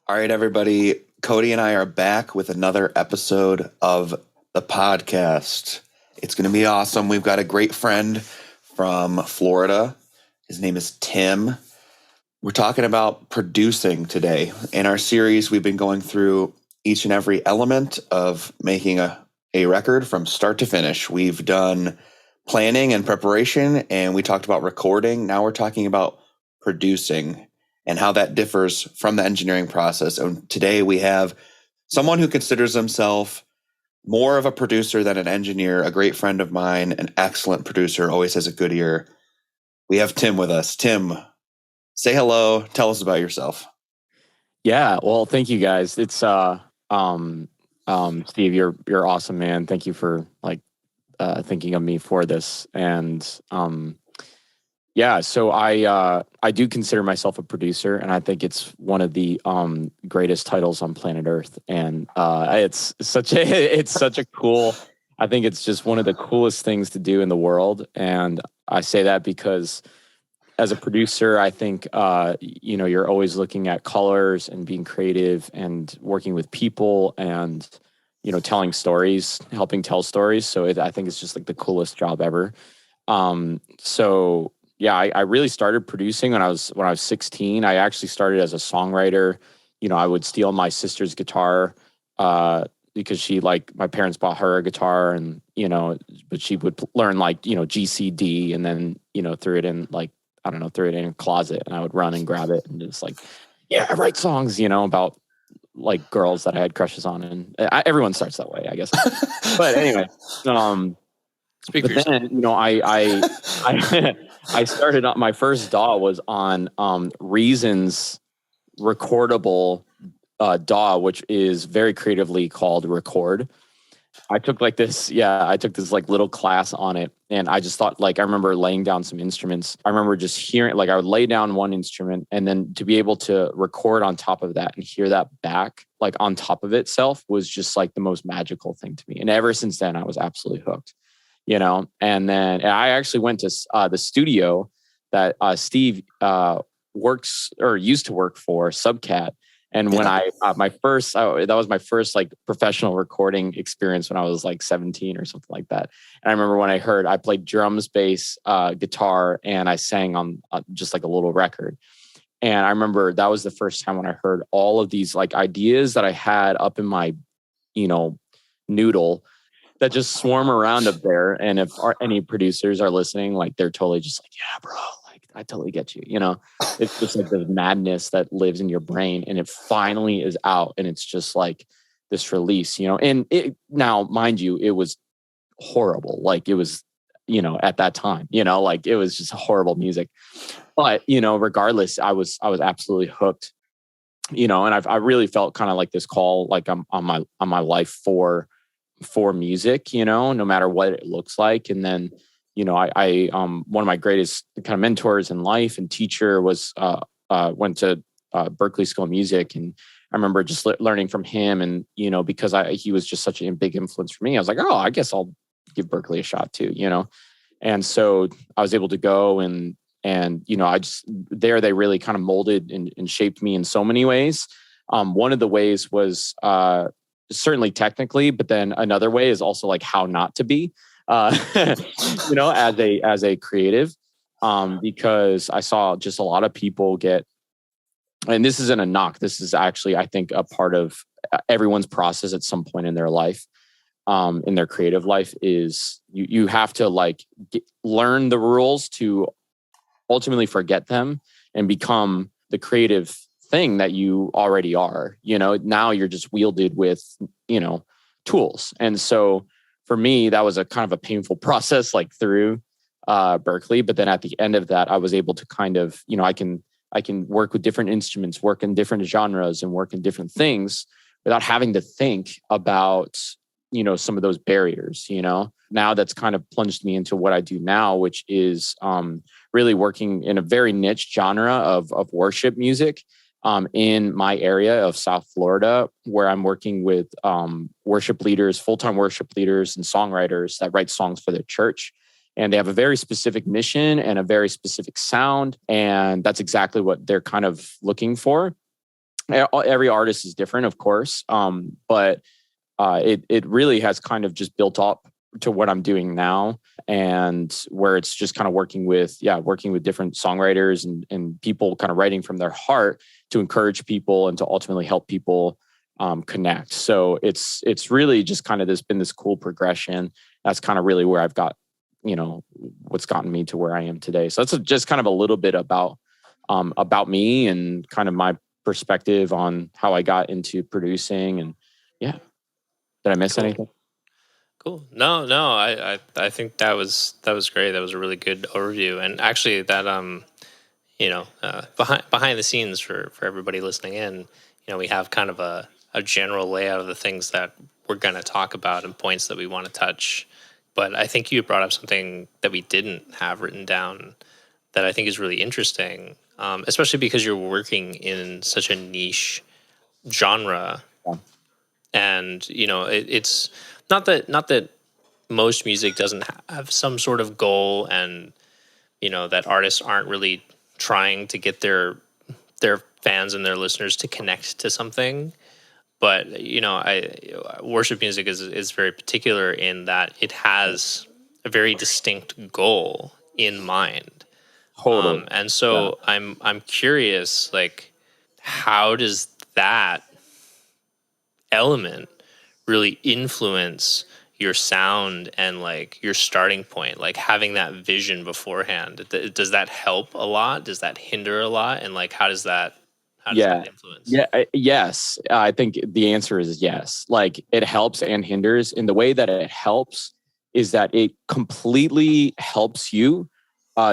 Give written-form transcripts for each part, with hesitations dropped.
All right, everybody. Cody and I are back with another episode of the podcast. It's going to be awesome. We've got a great friend from Florida. His name is Tim. We're talking about producing today. In our series, we've been going through each and every element of making a record from start to finish. We've done planning and preparation, and we talked about recording. Now we're talking about producing and how that differs from the engineering process. And today we have someone who considers himself more of a producer than an engineer, a great friend of mine, an excellent producer, always has a good ear. We have Tim with us. Tim, say hello. Tell us about yourself. Yeah, well, thank you guys. It's Steve, you're awesome, man. Thank you for thinking of me for this. And so I do consider myself a producer, and I think it's one of the greatest titles on planet Earth. And it's such a cool. I think it's just one of the coolest things to do in the world. And I say that because as a producer, I think you're always looking at colors and being creative and working with people and telling stories, helping tell stories. So I think it's just like the coolest job ever. I really started producing when I was 16. I actually started as a songwriter. I would steal my sister's guitar because my parents bought her a guitar, and but she would learn GCD, and then threw it in threw it in a closet, and I would run and grab it and just I write songs about girls that I had crushes on, and everyone starts that way, I guess. But anyway, Speak for yourself. then I started on my first DAW was on Reason's recordable DAW, which is very creatively called Record. I took this little class on it, and I just thought, I remember laying down some instruments. I remember just hearing, I would lay down one instrument, and then to be able to record on top of that and hear that back, on top of itself, was just the most magical thing to me. And ever since then, I was absolutely hooked, and then I actually went to the studio that Steve works or used to work for, Subcat. And when that was my first professional recording experience when I was 17 or something like that. And I remember when I played drums, bass, guitar, and I sang on just a little record. And I remember that was the first time when I heard all of these ideas that I had up in my, noodle that just swarm around up there. And if any producers are listening, they're totally just yeah, bro. I totally get you. It's just the madness that lives in your brain, and it finally is out, and it's just this release, and now, mind you, it was horrible. It was, at that time, it was just horrible music, but, regardless, I was absolutely hooked, and I really felt kind of this call, I'm on my life for music, no matter what it looks like. And then, I one of my greatest kind of mentors in life and teacher was went to Berklee School of Music, and I remember just learning from him. And because he was just such a big influence for me, I was like, oh, I guess I'll give Berklee a shot too, And so I was able to go, and I just they really kind of molded and shaped me in so many ways. One of the ways was certainly technically, but then another way is also how not to be. As a creative, because I saw just a lot of people get, and this isn't a knock, this is actually, I think, a part of everyone's process at some point in their life, in their creative life, is you have to learn the rules to ultimately forget them and become the creative thing that you already are. Now you're just wielded with, tools. And so for me, that was a kind of a painful process, through Berklee. But then at the end of that, I was able to kind of, I can work with different instruments, work in different genres, and work in different things without having to think about, some of those barriers. Now that's kind of plunged me into what I do now, which is really working in a very niche genre of worship music. In my area of South Florida, where I'm working with worship leaders, full-time worship leaders and songwriters that write songs for their church. And they have a very specific mission and a very specific sound. And that's exactly what they're kind of looking for. every artist is different, of course. But it really has kind of just built up to what I'm doing now, and where it's just kind of working with different songwriters and people kind of writing from their heart to encourage people and to ultimately help people connect. So it's really just kind of been this cool progression. That's kind of really where I've got, what's gotten me to where I am today. So that's just kind of a little bit about me and kind of my perspective on how I got into producing. And yeah, did I miss anything? Cool. No, I think that was great. That was a really good overview. And actually that, behind the scenes for everybody listening in, we have kind of a general layout of the things that we're going to talk about and points that we want to touch. But I think you brought up something that we didn't have written down that I think is really interesting, especially because you're working in such a niche genre. Yeah. And, it's not that most music doesn't have some sort of goal, and, that artists aren't really trying to get their fans and their listeners to connect to something. But, worship music is very particular in that it has a very distinct goal in mind. Totally. And so I'm curious, like, how does that element really influence your sound and like your starting point, like having that vision beforehand? Does that help a lot? Does that hinder a lot? And like, how does that influence? Yeah. Yes. I think the answer is yes. Like, it helps and hinders. In the way that it helps is that it completely helps you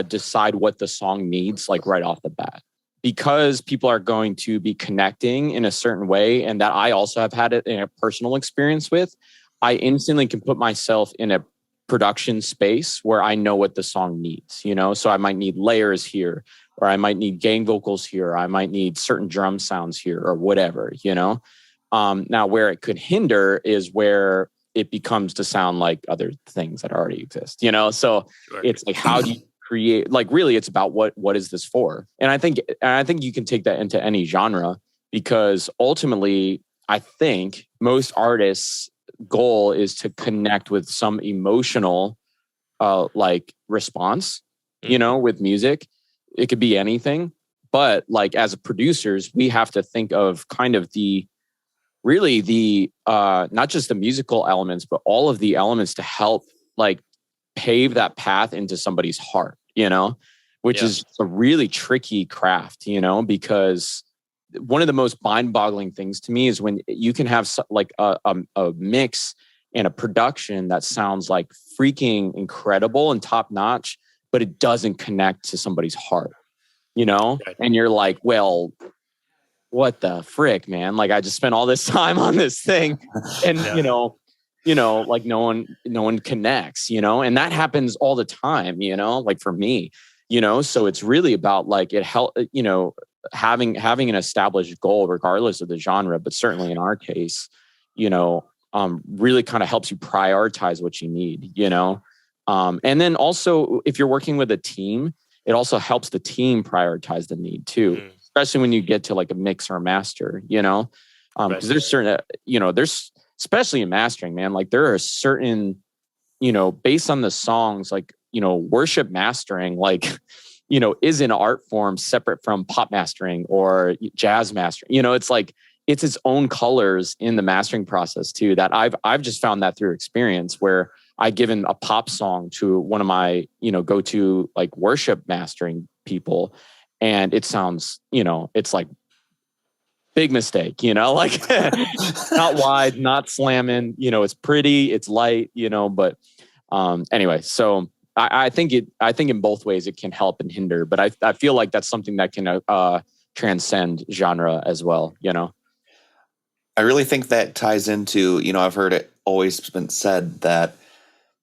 decide what the song needs, like right off the bat, because people are going to be connecting in a certain way. And that I also have had it in a personal experience with. I instantly can put myself in a production space where I know what the song needs, so I might need layers here, or I might need gang vocals here, or I might need certain drum sounds here, or whatever, Now, where it could hinder is where it becomes to sound like other things that already exist, So Sure. It's like, how do you create, like, really it's about what is this for? And I think you can take that into any genre, because ultimately I think most artists' goal is to connect with some emotional like response, with music. It could be anything, but like, as producers, we have to think of kind of the not just the musical elements, but all of the elements to help like pave that path into somebody's heart, which is a really tricky craft, because one of the most mind-boggling things to me is when you can have like a mix and a production that sounds like freaking incredible and top-notch, but it doesn't connect to somebody's heart, Right. And you're like, well, what the frick, man? Like, I just spent all this time on this thing, and like no one connects, and that happens all the time, like for me, so it's really about like it help, having an established goal regardless of the genre, but certainly in our case, really kind of helps you prioritize what you need, and then also if you're working with a team, it also helps the team prioritize the need too, especially when you get to like a mix or a master, because there's certain, there's, especially in mastering, man, like there are certain, based on the songs, like, worship mastering, like, is an art form separate from pop mastering or jazz mastering. It's like, it's its own colors in the mastering process too, that I've just found that through experience, where I've given a pop song to one of my, go-to like worship mastering people, and it sounds, it's like big mistake, like not wide, not slamming, it's pretty, it's light, but anyway, so I think in both ways it can help and hinder, but I feel like that's something that can transcend genre as well, I really think that ties into, I've heard it always been said that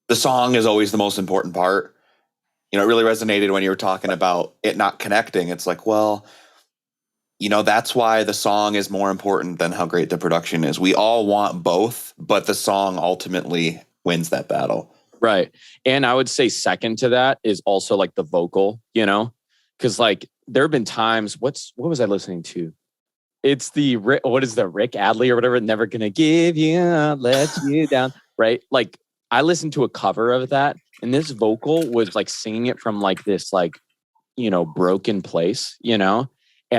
the song is always the most important part. It really resonated when you were talking about it not connecting. It's like, well, that's why the song is more important than how great the production is. We all want both, but the song ultimately wins that battle. Right. And I would say second to that is also like the vocal, because like there have been times, what was I listening to? It's what is the Rick Adley or whatever? Never gonna give you up, let you down, right? Like I listened to a cover of that, and this vocal was like singing it from like this like broken place, and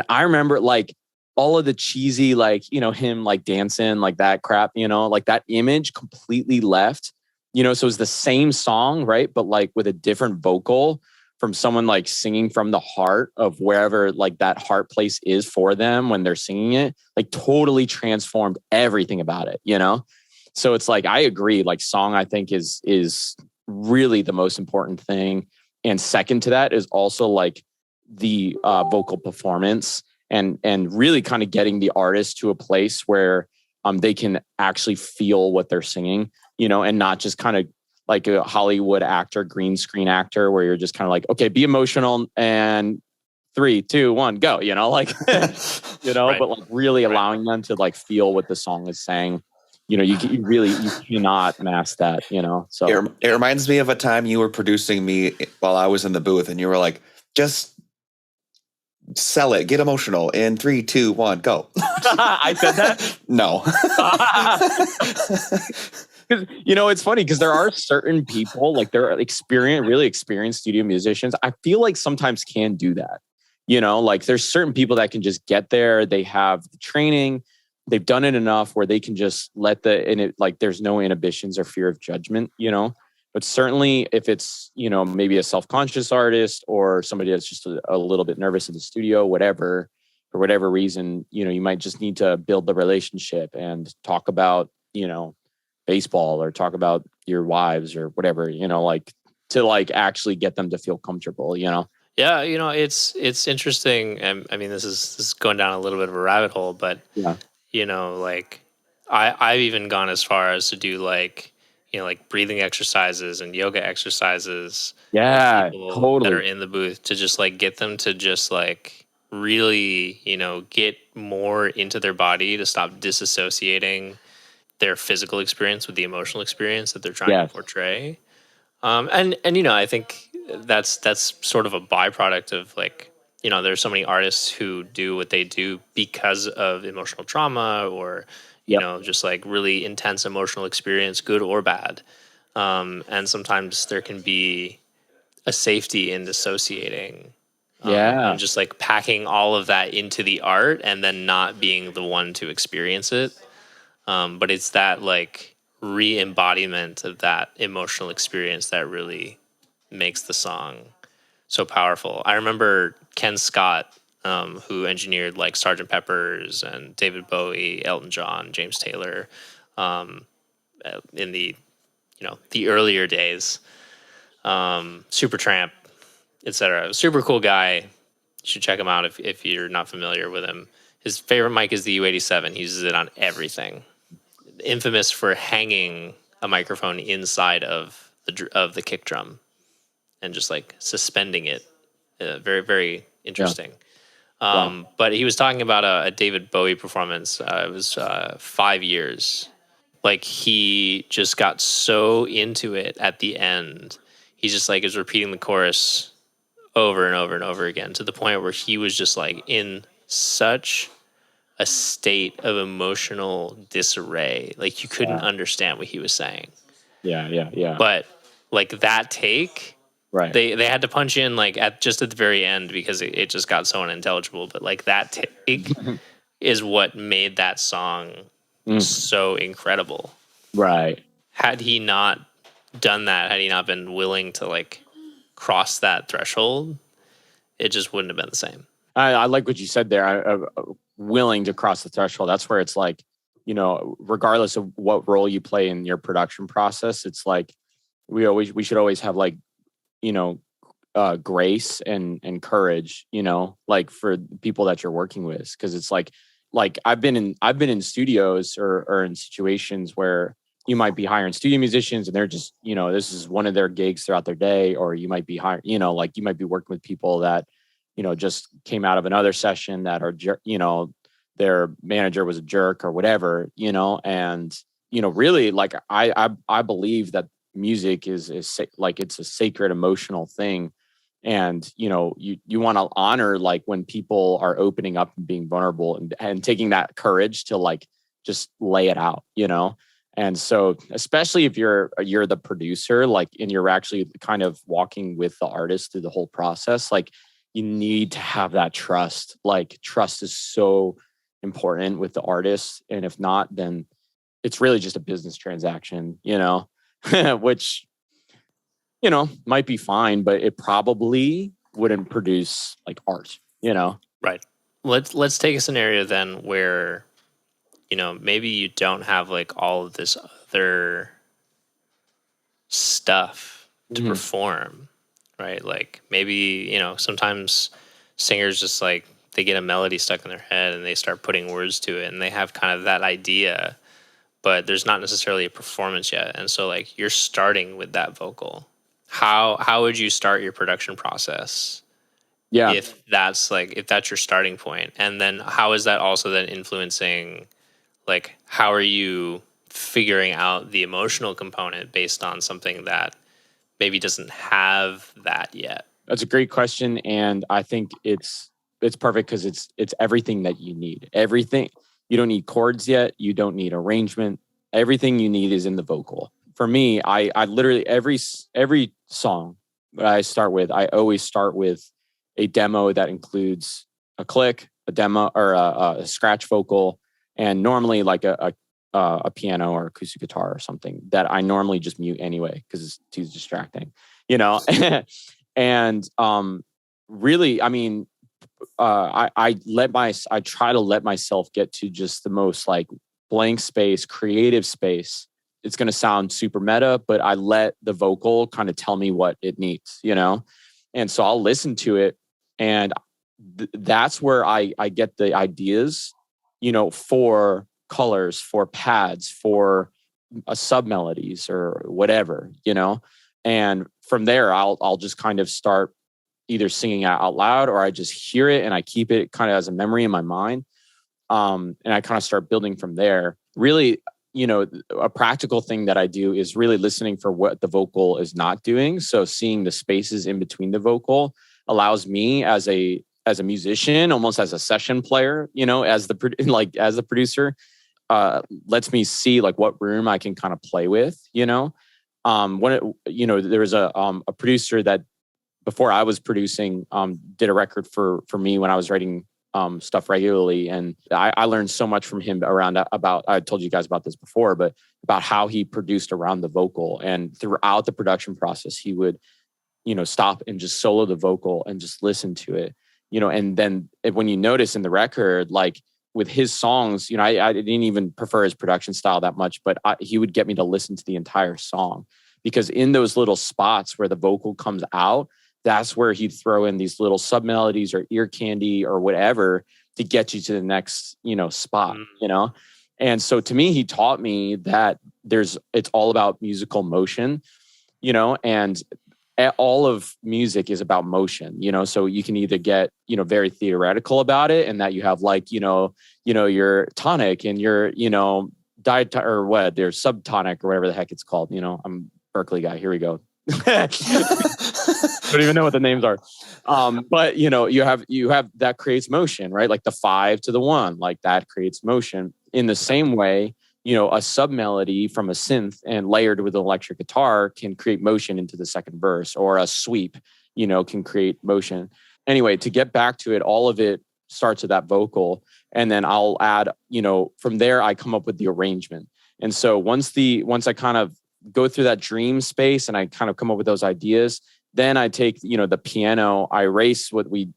I remember like all of the cheesy like him like dancing like that crap, like that image completely left, so it's the same song, right? But like with a different vocal from someone like singing from the heart of wherever like that heart place is for them when they're singing it, like totally transformed everything about it, So it's like, I agree, like song I think is really the most important thing. And second to that is also like the vocal performance and really kind of getting the artist to a place where they can actually feel what they're singing, and not just kind of like a Hollywood actor, green screen actor, where you're just kind of like, okay, be emotional and 3, 2, 1, go, like, Right. but like really allowing them to like feel what the song is saying. You cannot mask that, so. It reminds me of a time you were producing me while I was in the booth and you were like, just sell it, get emotional in 3, 2, 1, go. I said that? No. It's funny because there are certain people, like they're really experienced studio musicians. I feel like sometimes can do that. Like there's certain people that can just get there. They have the training. They've done it enough where they can just like there's no inhibitions or fear of judgment, But certainly if it's, maybe a self-conscious artist or somebody that's just a little bit nervous in the studio, whatever, for whatever reason, you might just need to build the relationship and talk about, baseball or talk about your wives or whatever, like to like actually get them to feel comfortable, Yeah, it's interesting. And I mean, this is going down a little bit of a rabbit hole, but Yeah. Like I've even gone as far as to do like, like breathing exercises and yoga exercises. Yeah, With people totally. that are in the booth to just like get them to just like really, get more into their body to stop disassociating their physical experience with the emotional experience that they're trying to portray. And I think that's sort of a byproduct of like, there's so many artists who do what they do because of emotional trauma or just like really intense emotional experience, good or bad. And sometimes there can be a safety in dissociating. And just like packing all of that into the art and then not being the one to experience it. But it's that like re-embodiment of that emotional experience that really makes the song so powerful. I remember Ken Scott, who engineered like Sgt. Pepper's and David Bowie, Elton John, James Taylor, in the the earlier days, Supertramp, etc. Super cool guy. You should check him out if you're not familiar with him. His favorite mic is the U87. He uses it on everything. Infamous for hanging a microphone inside of the kick drum and just like suspending it. Very, very interesting. Wow. But he was talking about a David Bowie performance. It was 5 years. Like he just got so into it at the end. He just like is repeating the chorus over and over and over again to the point where he was just like in such a state of emotional disarray. Like you couldn't understand what he was saying. Yeah. But like that take, right. They had to punch in like at the very end because it just got so unintelligible. But like that take is what made that song so incredible. Right. Had he not done that, had he not been willing to like cross that threshold, it just wouldn't have been the same. I like what you said there. Willing to cross the threshold. That's where it's like, regardless of what role you play in your production process, it's like we should always have like, grace and courage, like for people that you're working with. Cause it's like I've been in studios or in situations where you might be hiring studio musicians and they're just, this is one of their gigs throughout their day, or you might be hiring, like you might be working with people that, just came out of another session that are, their manager was a jerk or whatever, and, really like I believe that music is like, it's a sacred emotional thing And, you want to honor like when people are opening up and being vulnerable and taking that courage to like just lay it out, And so, especially if you're the producer, like, and you're actually kind of walking with the artist through the whole process, like you need to have that trust. Like trust is so important with the artist. And if not, then it's really just a business transaction, which, might be fine, but it probably wouldn't produce like art, Right. Let's take a scenario then where, maybe you don't have like all of this other stuff to perform, right? Like maybe, sometimes singers just like they get a melody stuck in their head and they start putting words to it and they have kind of that idea, but there's not necessarily a performance yet. And so like you're starting with that vocal. How would you start your production process? Yeah. If that's your starting point, and then how is that also then influencing, like, how are you figuring out the emotional component based on something that maybe doesn't have that yet? That's a great question. And I think it's perfect because it's everything that you need. Everything. You don't need chords yet. You don't need arrangement. Everything you need is in the vocal. For me, I literally every song that I start with, I always start with a demo that includes a click, a demo, or a scratch vocal, and normally like a piano or acoustic guitar or something that I normally just mute anyway because it's too distracting, And really, I mean, I try to let myself get to just the most like blank space, creative space. It's going to sound super meta, but I let the vocal kind of tell me what it needs, And so I'll listen to it, and that's where I get the ideas, for colors, for pads, for sub melodies or whatever, And from there, I'll just kind of start either singing out loud, or I just hear it and I keep it kind of as a memory in my mind. And I kind of start building from there. Really, a practical thing that I do is really listening for what the vocal is not doing. So seeing the spaces in between the vocal allows me as a musician, almost as a session player, as the producer, lets me see like what room I can kind of play with, when there was a producer that before I was producing, did a record for me when I was writing stuff regularly. And I learned so much from him about, I told you guys about this before, but about how he produced around the vocal. And throughout the production process, he would, stop and just solo the vocal and just listen to it, and then when you notice in the record, like with his songs, I didn't even prefer his production style that much, but he would get me to listen to the entire song, because in those little spots where the vocal comes out, that's where he'd throw in these little sub melodies or ear candy or whatever to get you to the next, spot, And so to me, he taught me that it's all about musical motion, and all of music is about motion, so you can either get, very theoretical about it, and that you have like, your tonic and your, diet or what, there's subtonic or whatever the heck it's called. I'm a Berkeley guy. Here we go. Don't even know what the names are. But you have that creates motion, right? Like the 5 to the 1, like that creates motion. In the same way, a sub melody from a synth and layered with an electric guitar can create motion into the second verse, or a sweep, can create motion. Anyway, to get back to it, all of it starts with that vocal. And then I'll add, from there, I come up with the arrangement. And so once I kind of go through that dream space and I kind of come up with those ideas, then I take, the piano, I erase what we,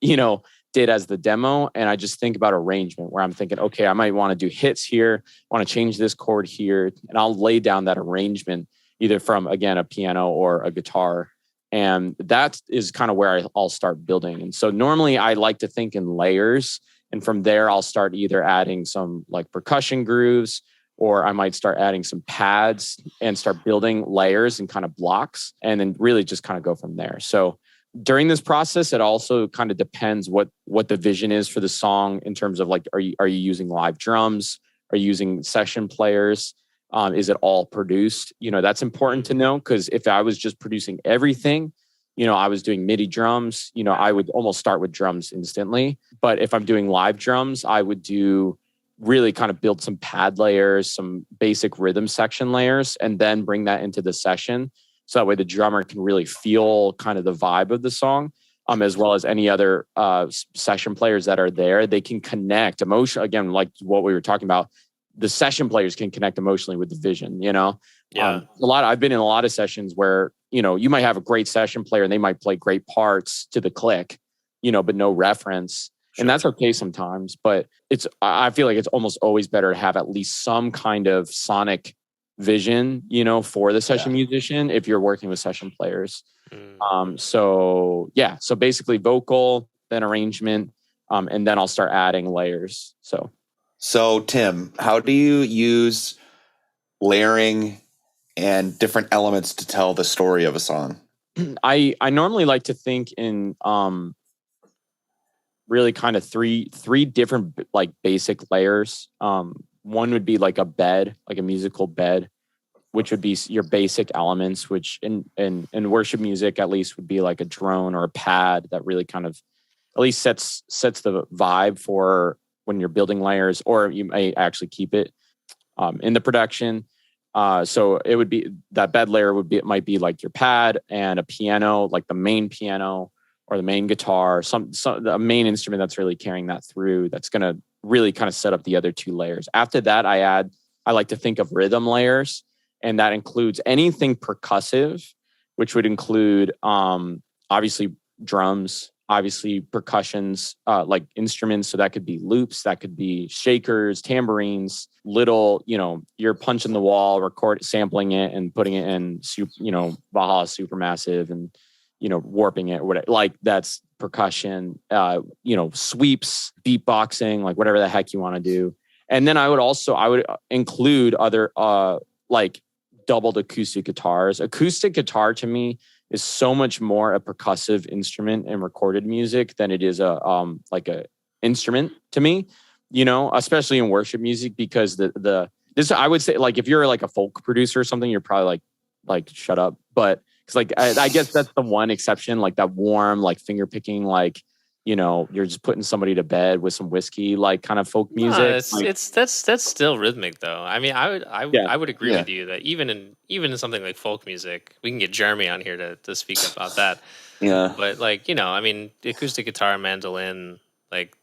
did as the demo, and I just think about arrangement, where I'm thinking, okay, I might want to do hits here, want to change this chord here, and I'll lay down that arrangement either from, again, a piano or a guitar. And that is kind of where I'll start building. And so normally I like to think in layers, and from there I'll start either adding some like percussion grooves, or I might start adding some pads and start building layers and kind of blocks, and then really just kind of go from there. So during this process, it also kind of depends what the vision is for the song in terms of like, are you using live drums? Are you using session players? Is it all produced? That's important to know, because if I was just producing everything, I was doing MIDI drums, I would almost start with drums instantly. But if I'm doing live drums, I would do really kind of build some pad layers, some basic rhythm section layers, and then bring that into the session. So that way the drummer can really feel kind of the vibe of the song, as well as any other session players that are there. They can connect emotion, again, like what we were talking about. The session players can connect emotionally with the vision, Yeah. I've been in a lot of sessions where, you might have a great session player and they might play great parts to the click, but no reference. Sure. And that's okay sometimes, but I feel like it's almost always better to have at least some kind of sonic vision, for the session musician if you're working with session players. So basically vocal, then arrangement, and then I'll start adding layers. So Tim, how do you use layering and different elements to tell the story of a song? I normally like to think in really kind of three different like basic layers. One would be like a bed, like a musical bed, which would be your basic elements, which in worship music at least would be like a drone or a pad that really kind of at least sets the vibe for when you're building layers, or you may actually keep it in the production. So it would be that bed layer might be like your pad and a piano, like the main piano or the main guitar, a main instrument that's really carrying that through. That's going to really kind of set up the other two layers. After that, I like to think of rhythm layers, and that includes anything percussive, which would include obviously drums, obviously percussions, like instruments. So that could be loops, that could be shakers, tambourines, little, you're punching the wall, sampling it and putting it in, Baja Supermassive and, warping it, whatever. Like that's percussion, sweeps, beatboxing, like whatever the heck you want to do. And then I would include other, like doubled acoustic guitars. Acoustic guitar to me is so much more a percussive instrument in recorded music than it is a instrument to me, especially in worship music, because this I would say, like, if you're like a folk producer or something, you're probably like shut up. But it's like I guess that's the one exception, like that warm, like finger picking, like, you're just putting somebody to bed with some whiskey, like kind of folk music. That's still rhythmic though. I mean, I would agree with you that even in something like folk music, we can get Jeremy on here to speak about that. Yeah. But like, I mean, the acoustic guitar, mandolin, like,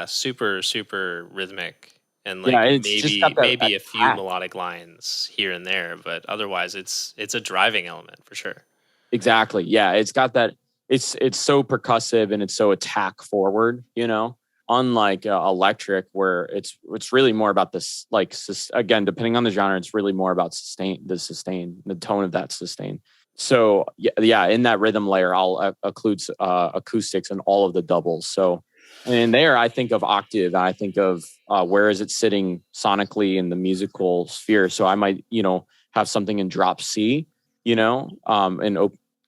super, super rhythmic. And like maybe a few melodic lines here and there, but otherwise it's a driving element for sure. Exactly. Yeah, it's got that. It's so percussive and it's so attack forward, unlike electric, where it's really more about this, like, again, depending on the genre, it's really more about the tone of that sustain. So yeah, in that rhythm layer, I'll include acoustics and all of the doubles. So in there, I think of octave, and I think of where is it sitting sonically in the musical sphere. So I might, have something in drop C, in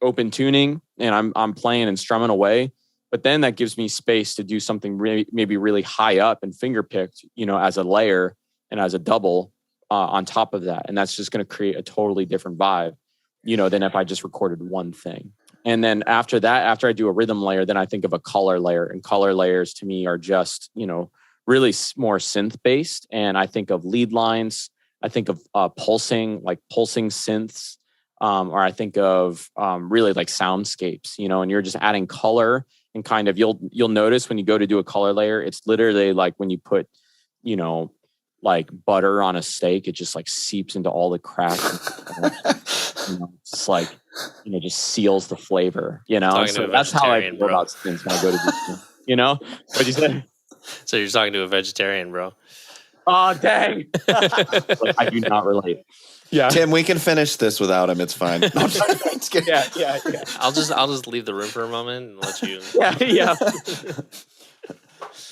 open tuning, and I'm playing and strumming away. But then that gives me space to do something maybe really high up and finger picked, as a layer and as a double on top of that. And that's just going to create a totally different vibe, than if I just recorded one thing. And then after that, after I do a rhythm layer, then I think of a color layer. And color layers to me are just, really more synth based. And I think of lead lines. I think of pulsing synths. Or I think of really like soundscapes, and you're just adding color, and kind of you'll notice when you go to do a color layer, it's literally like when you put, like butter on a steak, it just like seeps into all the cracks. It's like, just seals the flavor, So that's how I feel about synths when I go to do, What'd you say? So you're talking to a vegetarian, bro. Oh, dang. I do not relate. Yeah, Tim, we can finish this without him. It's fine. No, yeah. I'll just leave the room for a moment and let you. Yeah.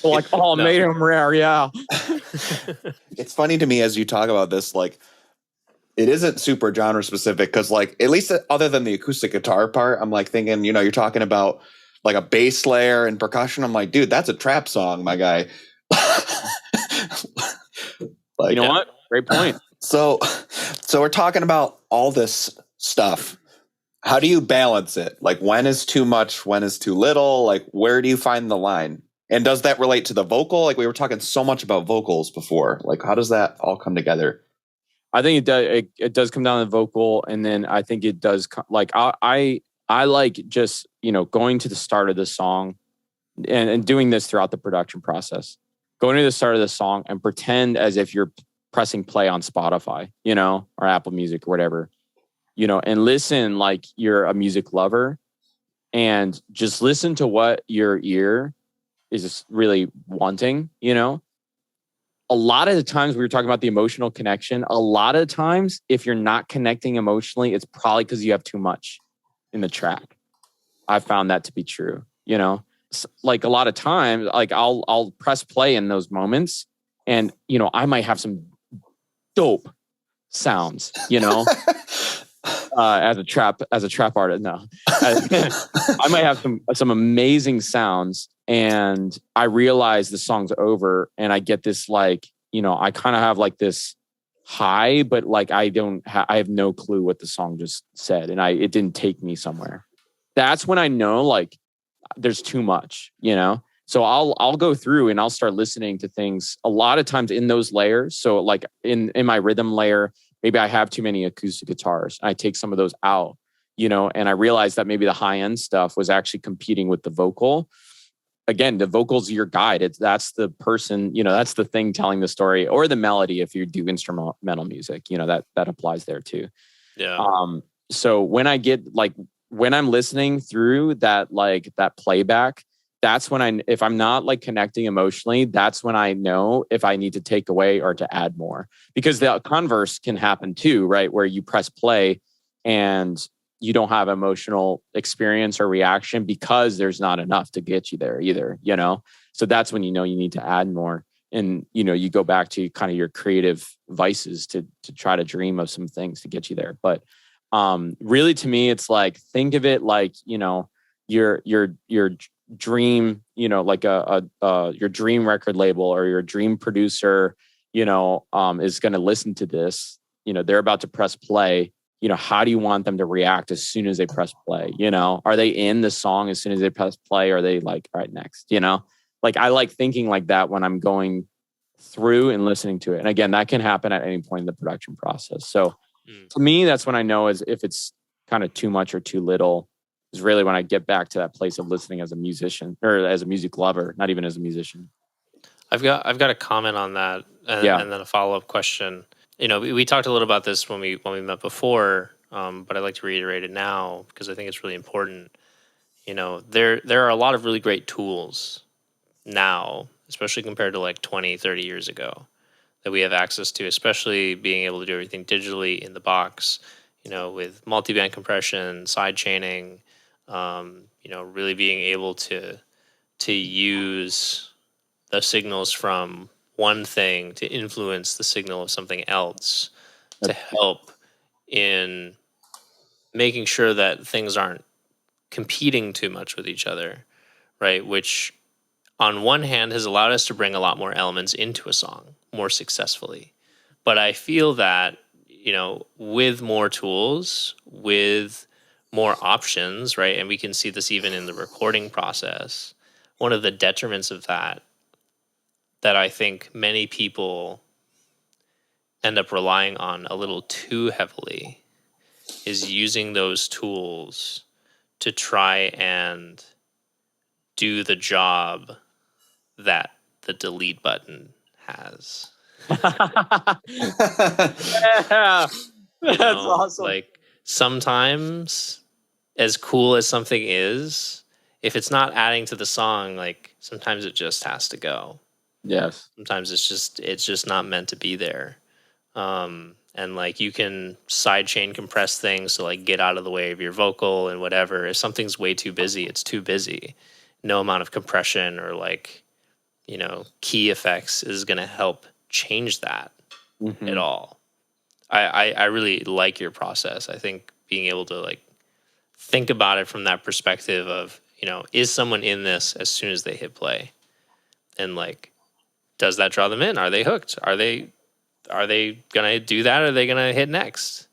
Like, medium rare. Yeah. It's funny to me as you talk about this, like, it isn't super genre specific, because, like, at least other than the acoustic guitar part, I'm like thinking, you're talking about like a bass layer and percussion. I'm like, dude, that's a trap song, my guy. Like, what? Great point. So we're talking about all this stuff, How do you balance it? Like, when is too much? When is too little? Like, where do you find the line? And does that relate to the vocal? Like, we were talking so much about vocals before. Like, how does that all come together? I think it does. It does come down to the vocal, and then I think it does. Like I like just going to the start of the song, and doing this throughout the production process. Going to the start of the song and pretend as if you're pressing play on Spotify, or Apple Music or whatever, and listen like you're a music lover, and just listen to what your ear is really wanting. A lot of the times we were talking about the emotional connection. A lot of times, if you're not connecting emotionally, it's probably because you have too much in the track. I found that to be true. Like a lot of times, like I'll press play in those moments, and I might have some dope sounds. As a trap artist, no, I might have some amazing sounds. And I realize the song's over, and I get this I kind of have like this high, but like I have no clue what the song just said, and it didn't take me somewhere. That's when I know like there's too much, So I'll go through and I'll start listening to things a lot of times in those layers. So like in my rhythm layer, maybe I have too many acoustic guitars. I take some of those out, and I realized that maybe the high end stuff was actually competing with the vocal. Again, the vocal's your guide. That's the person, that's the thing telling the story, or the melody. If you do instrumental music, that applies there too. Yeah. So when I'm listening through that playback, that's when if I'm not like connecting emotionally, that's when I know if I need to take away or to add more, because the converse can happen too, right? Where you press play and you don't have emotional experience or reaction because there's not enough to get you there either, So that's when you need to add more. And, you go back to kind of your creative vices to try to dream of some things to get you there. But really, to me, it's like, think of it like, your dream, like your dream record label or your dream producer, is going to listen to this, they're about to press play. How do you want them to react as soon as they press play? Are they in the song as soon as they press play? Or are they like, all right, next, like I like thinking like that when I'm going through and listening to it. And again, that can happen at any point in the production process. So to me, that's when I know is if it's kind of too much or too little, is really when I get back to that place of listening as a musician or as a music lover, not even as a musician. I've got a comment on that, and then a follow-up question. We talked a little about this when we met before, but I'd like to reiterate it now because I think it's really important. There are a lot of really great tools now, especially compared to like 20, 30 years ago, that we have access to, especially being able to do everything digitally in the box, with multiband compression, side chaining, really being able to use the signals from one thing to influence the signal of something else to help in making sure that things aren't competing too much with each other, right? Which on one hand has allowed us to bring a lot more elements into a song more successfully. But I feel that, with more tools, with more options, right? And we can see this even in the recording process. One of the detriments of that I think many people end up relying on a little too heavily is using those tools to try and do the job that the delete button has. Yeah. That's awesome. Like sometimes, as cool as something is, if it's not adding to the song, like sometimes it just has to go. Yes. Sometimes it's just not meant to be there. And like you can sidechain compress things to like get out of the way of your vocal and whatever. If something's way too busy, it's too busy. No amount of compression or like, key effects is going to help change that at all. I really like your process. I think being able to like think about it from that perspective of, is someone in this as soon as they hit play? And like, does that draw them in? Are they hooked? Are they gonna do that? Or are they gonna hit next?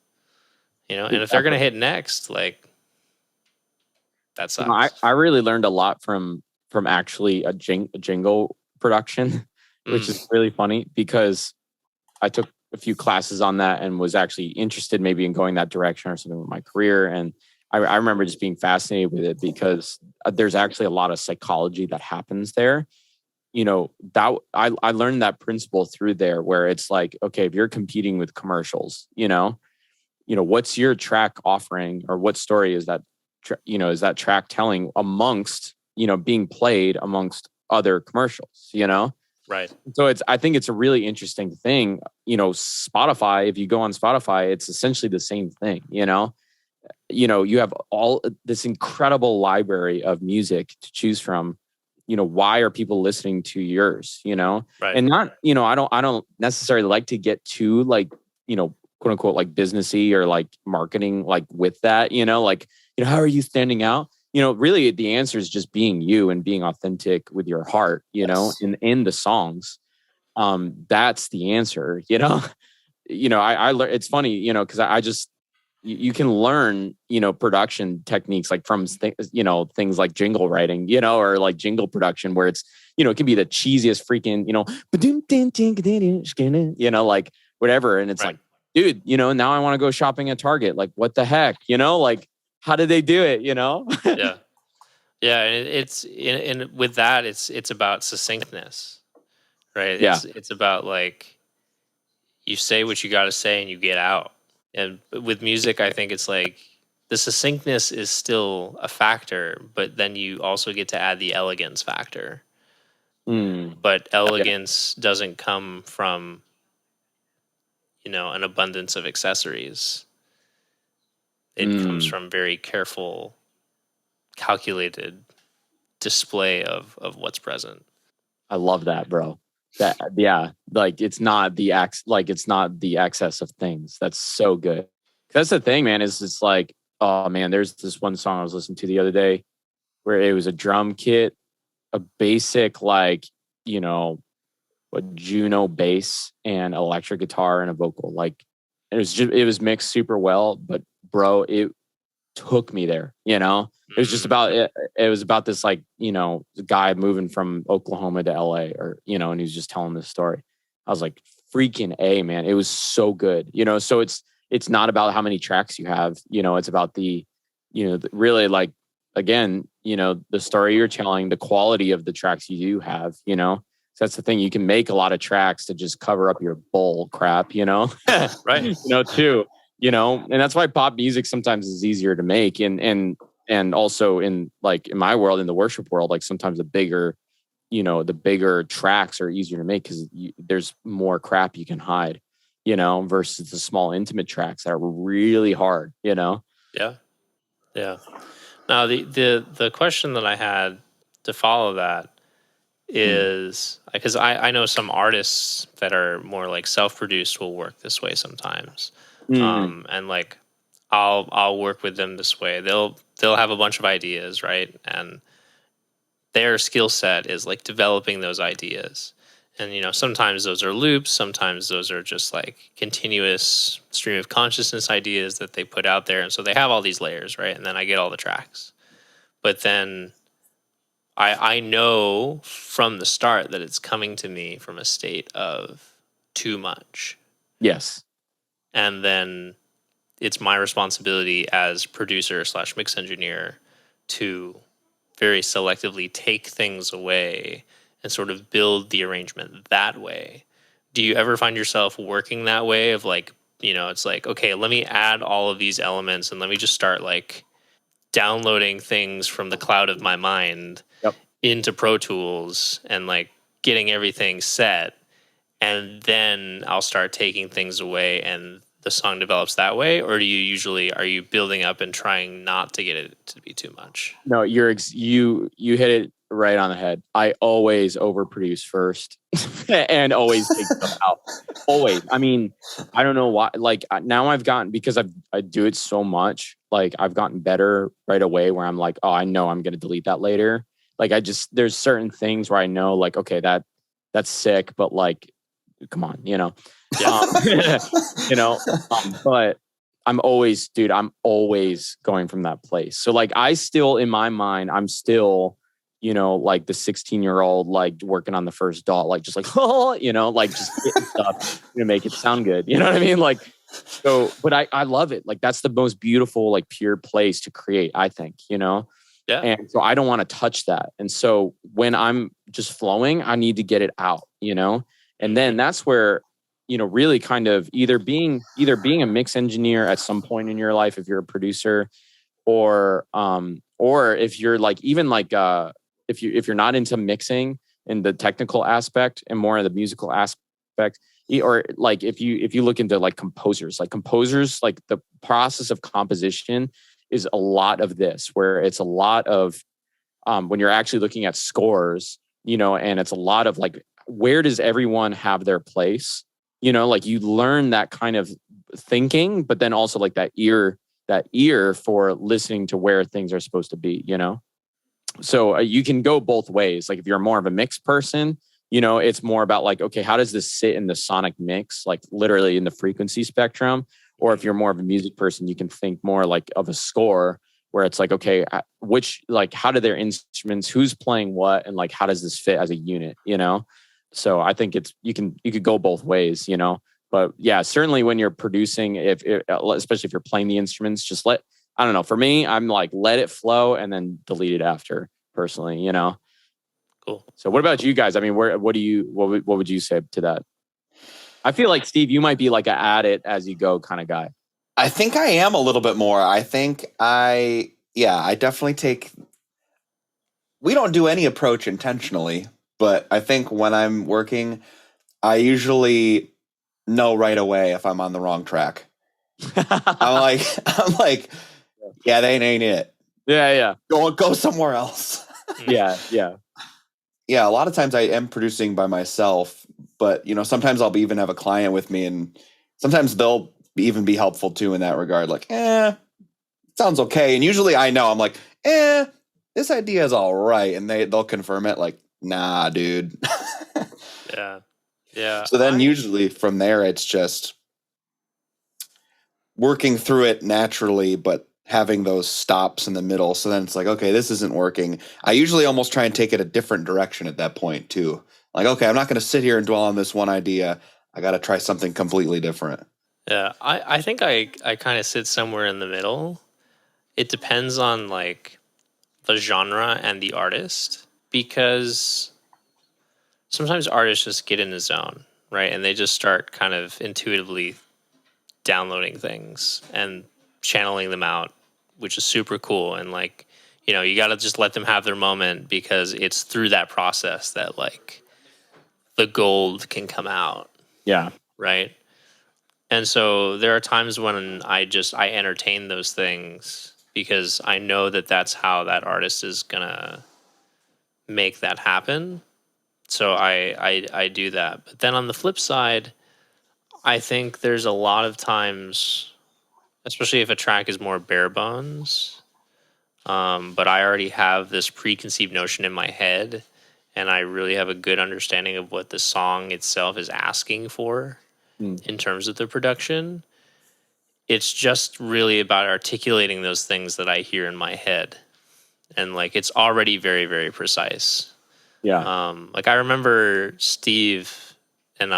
And if they're gonna hit next, like that You know, I, sucks. I really learned a lot from actually a jingle production, which is really funny because I took a few classes on that and was actually interested maybe in going that direction or something with my career. And I remember just being fascinated with it because there's actually a lot of psychology that happens there. You know, that I learned that principle through there where it's like, okay, if you're competing with commercials, what's your track offering or what story is that, is that track telling amongst, being played amongst other commercials, Right. So I think it's a really interesting thing. Spotify, if you go on Spotify, it's essentially the same thing, you have all this incredible library of music to choose from. Why are people listening to yours, Right. and not, I don't necessarily like to get too like, quote unquote, like businessy or like marketing, like with that, how are you standing out? Really the answer is just being you and being authentic with your heart, Yes. in the songs. That's the answer, I learned, it's funny, because I just, you can learn, production techniques like from things like jingle writing, or like jingle production where it's, it can be the cheesiest freaking, like whatever. And it's Right. like, dude, now I want to go shopping at Target. Like, what the heck, like, how did they do it? Yeah. Yeah. And and with that, it's about succinctness, right? Yeah. It's about like, you say what you got to say and you get out. And with music, I think it's like the succinctness is still a factor, but then you also get to add the elegance factor. Mm. But Yeah. elegance doesn't come from, an abundance of accessories. It comes Mm. from very careful, calculated display of what's present. I love that, bro. That, yeah, like it's not the excess of things. That's so good. That's the thing, man. Is it's like, oh man, there's this one song I was listening to the other day where it was a drum kit, a basic like, a Juno bass and electric guitar and a vocal. Like it was mixed super well, but bro, it took me there, It was just about it. It was about this like, guy moving from Oklahoma to LA or, and he was just telling this story. I was like, freaking A, man. It was so good, so it's not about how many tracks you have, it's about the, really like, again, the story you're telling, the quality of the tracks you do have, So that's the thing. You can make a lot of tracks to just cover up your bull crap, Right. too, and that's why pop music sometimes is easier to make. And also in like in my world, in the worship world, like sometimes the bigger tracks are easier to make because there's more crap you can hide, versus the small intimate tracks that are really hard, Yeah. Yeah. Now the question that I had to follow that is because I know some artists that are more like self-produced will work this way sometimes. And like I'll work with them this way. They'll have a bunch of ideas, right? And their skill set is like developing those ideas. And sometimes those are loops, sometimes those are just like continuous stream of consciousness ideas that they put out there. And so they have all these layers, right? And then I get all the tracks. But then I know from the start that it's coming to me from a state of too much. Yes. And then it's my responsibility as producer / mix engineer to very selectively take things away and sort of build the arrangement that way. Do you ever find yourself working that way of like, it's like, okay, let me add all of these elements and let me just start like downloading things from the cloud of my mind into Pro Tools and like getting everything set, and then I'll start taking things away and the song develops that way? Or are you building up and trying not to get it to be too much? No, you hit it right on the head. I always overproduce first and always take stuff out. Always. I mean, I don't know why. Like now I've gotten, because I do it so much, like I've gotten better right away where I'm like, oh, I know I'm going to delete that later. Like there's certain things where I know like, okay, that's sick, but like, come on, Yeah. but I'm always going from that place. So like I still, in my mind, I'm still, like the 16-year-old, like working on the first DAW, like just like, like just hitting stuff to make it sound good. You know what I mean? Like, so, but I love it. Like that's the most beautiful, like pure place to create, I think, Yeah. And so I don't want to touch that. And so when I'm just flowing, I need to get it out, and then that's where, really kind of either being a mix engineer at some point in your life, if you're a producer, or if you're like, even like, if you're not into mixing in the technical aspect and more of the musical aspect, or like if you look into like composers, like the process of composition is a lot of this, where it's a lot of when you're actually looking at scores, and it's a lot of like, where does everyone have their place? Like you learn that kind of thinking, but then also like that ear for listening to where things are supposed to be, So you can go both ways. Like if you're more of a mix person, it's more about like, okay, how does this sit in the sonic mix, like literally in the frequency spectrum? Or if you're more of a music person, you can think more like of a score, where it's like, okay, how do their instruments, who's playing what, and like, how does this fit as a unit, So I think you could go both ways, But yeah, certainly when you're producing, especially if you're playing the instruments, I don't know. For me, I'm like, let it flow and then delete it after, personally, Cool. So what about you guys? I mean, what would you say to that? I feel like, Steve, you might be like a add it as you go kind of guy. I think I am a little bit more. I think I definitely we don't do any approach intentionally, but I think when I'm working, I usually know right away if I'm on the wrong track. I'm like, yeah, that ain't it. Yeah. Go somewhere else. Yeah. Yeah, a lot of times I am producing by myself, but sometimes I'll even have a client with me, and sometimes they'll even be helpful too in that regard. Like, sounds okay. And usually I know, I'm like, this idea is all right, and they'll confirm it. Like, nah, dude. Yeah. So then usually from there, it's just working through it naturally, but having those stops in the middle. So then it's like, okay, this isn't working. I usually almost try and take it a different direction at that point too. Like, okay, I'm not going to sit here and dwell on this one idea. I got to try something completely different. Yeah, I think I kind of sit somewhere in the middle. It depends on like the genre and the artist, because sometimes artists just get in the zone, right? And they just start kind of intuitively downloading things and channeling them out, which is super cool. And like, you got to just let them have their moment, because it's through that process that like the gold can come out. Yeah. Right. And so there are times when I entertain those things, because I know that that's how that artist is gonna make that happen. So I do that. But then on the flip side, I think there's a lot of times, especially if a track is more bare bones, but I already have this preconceived notion in my head, and I really have a good understanding of what the song itself is asking for in terms of the production. It's just really about articulating those things that I hear in my head. And like, it's already very, very precise. Yeah. Like I remember Steve and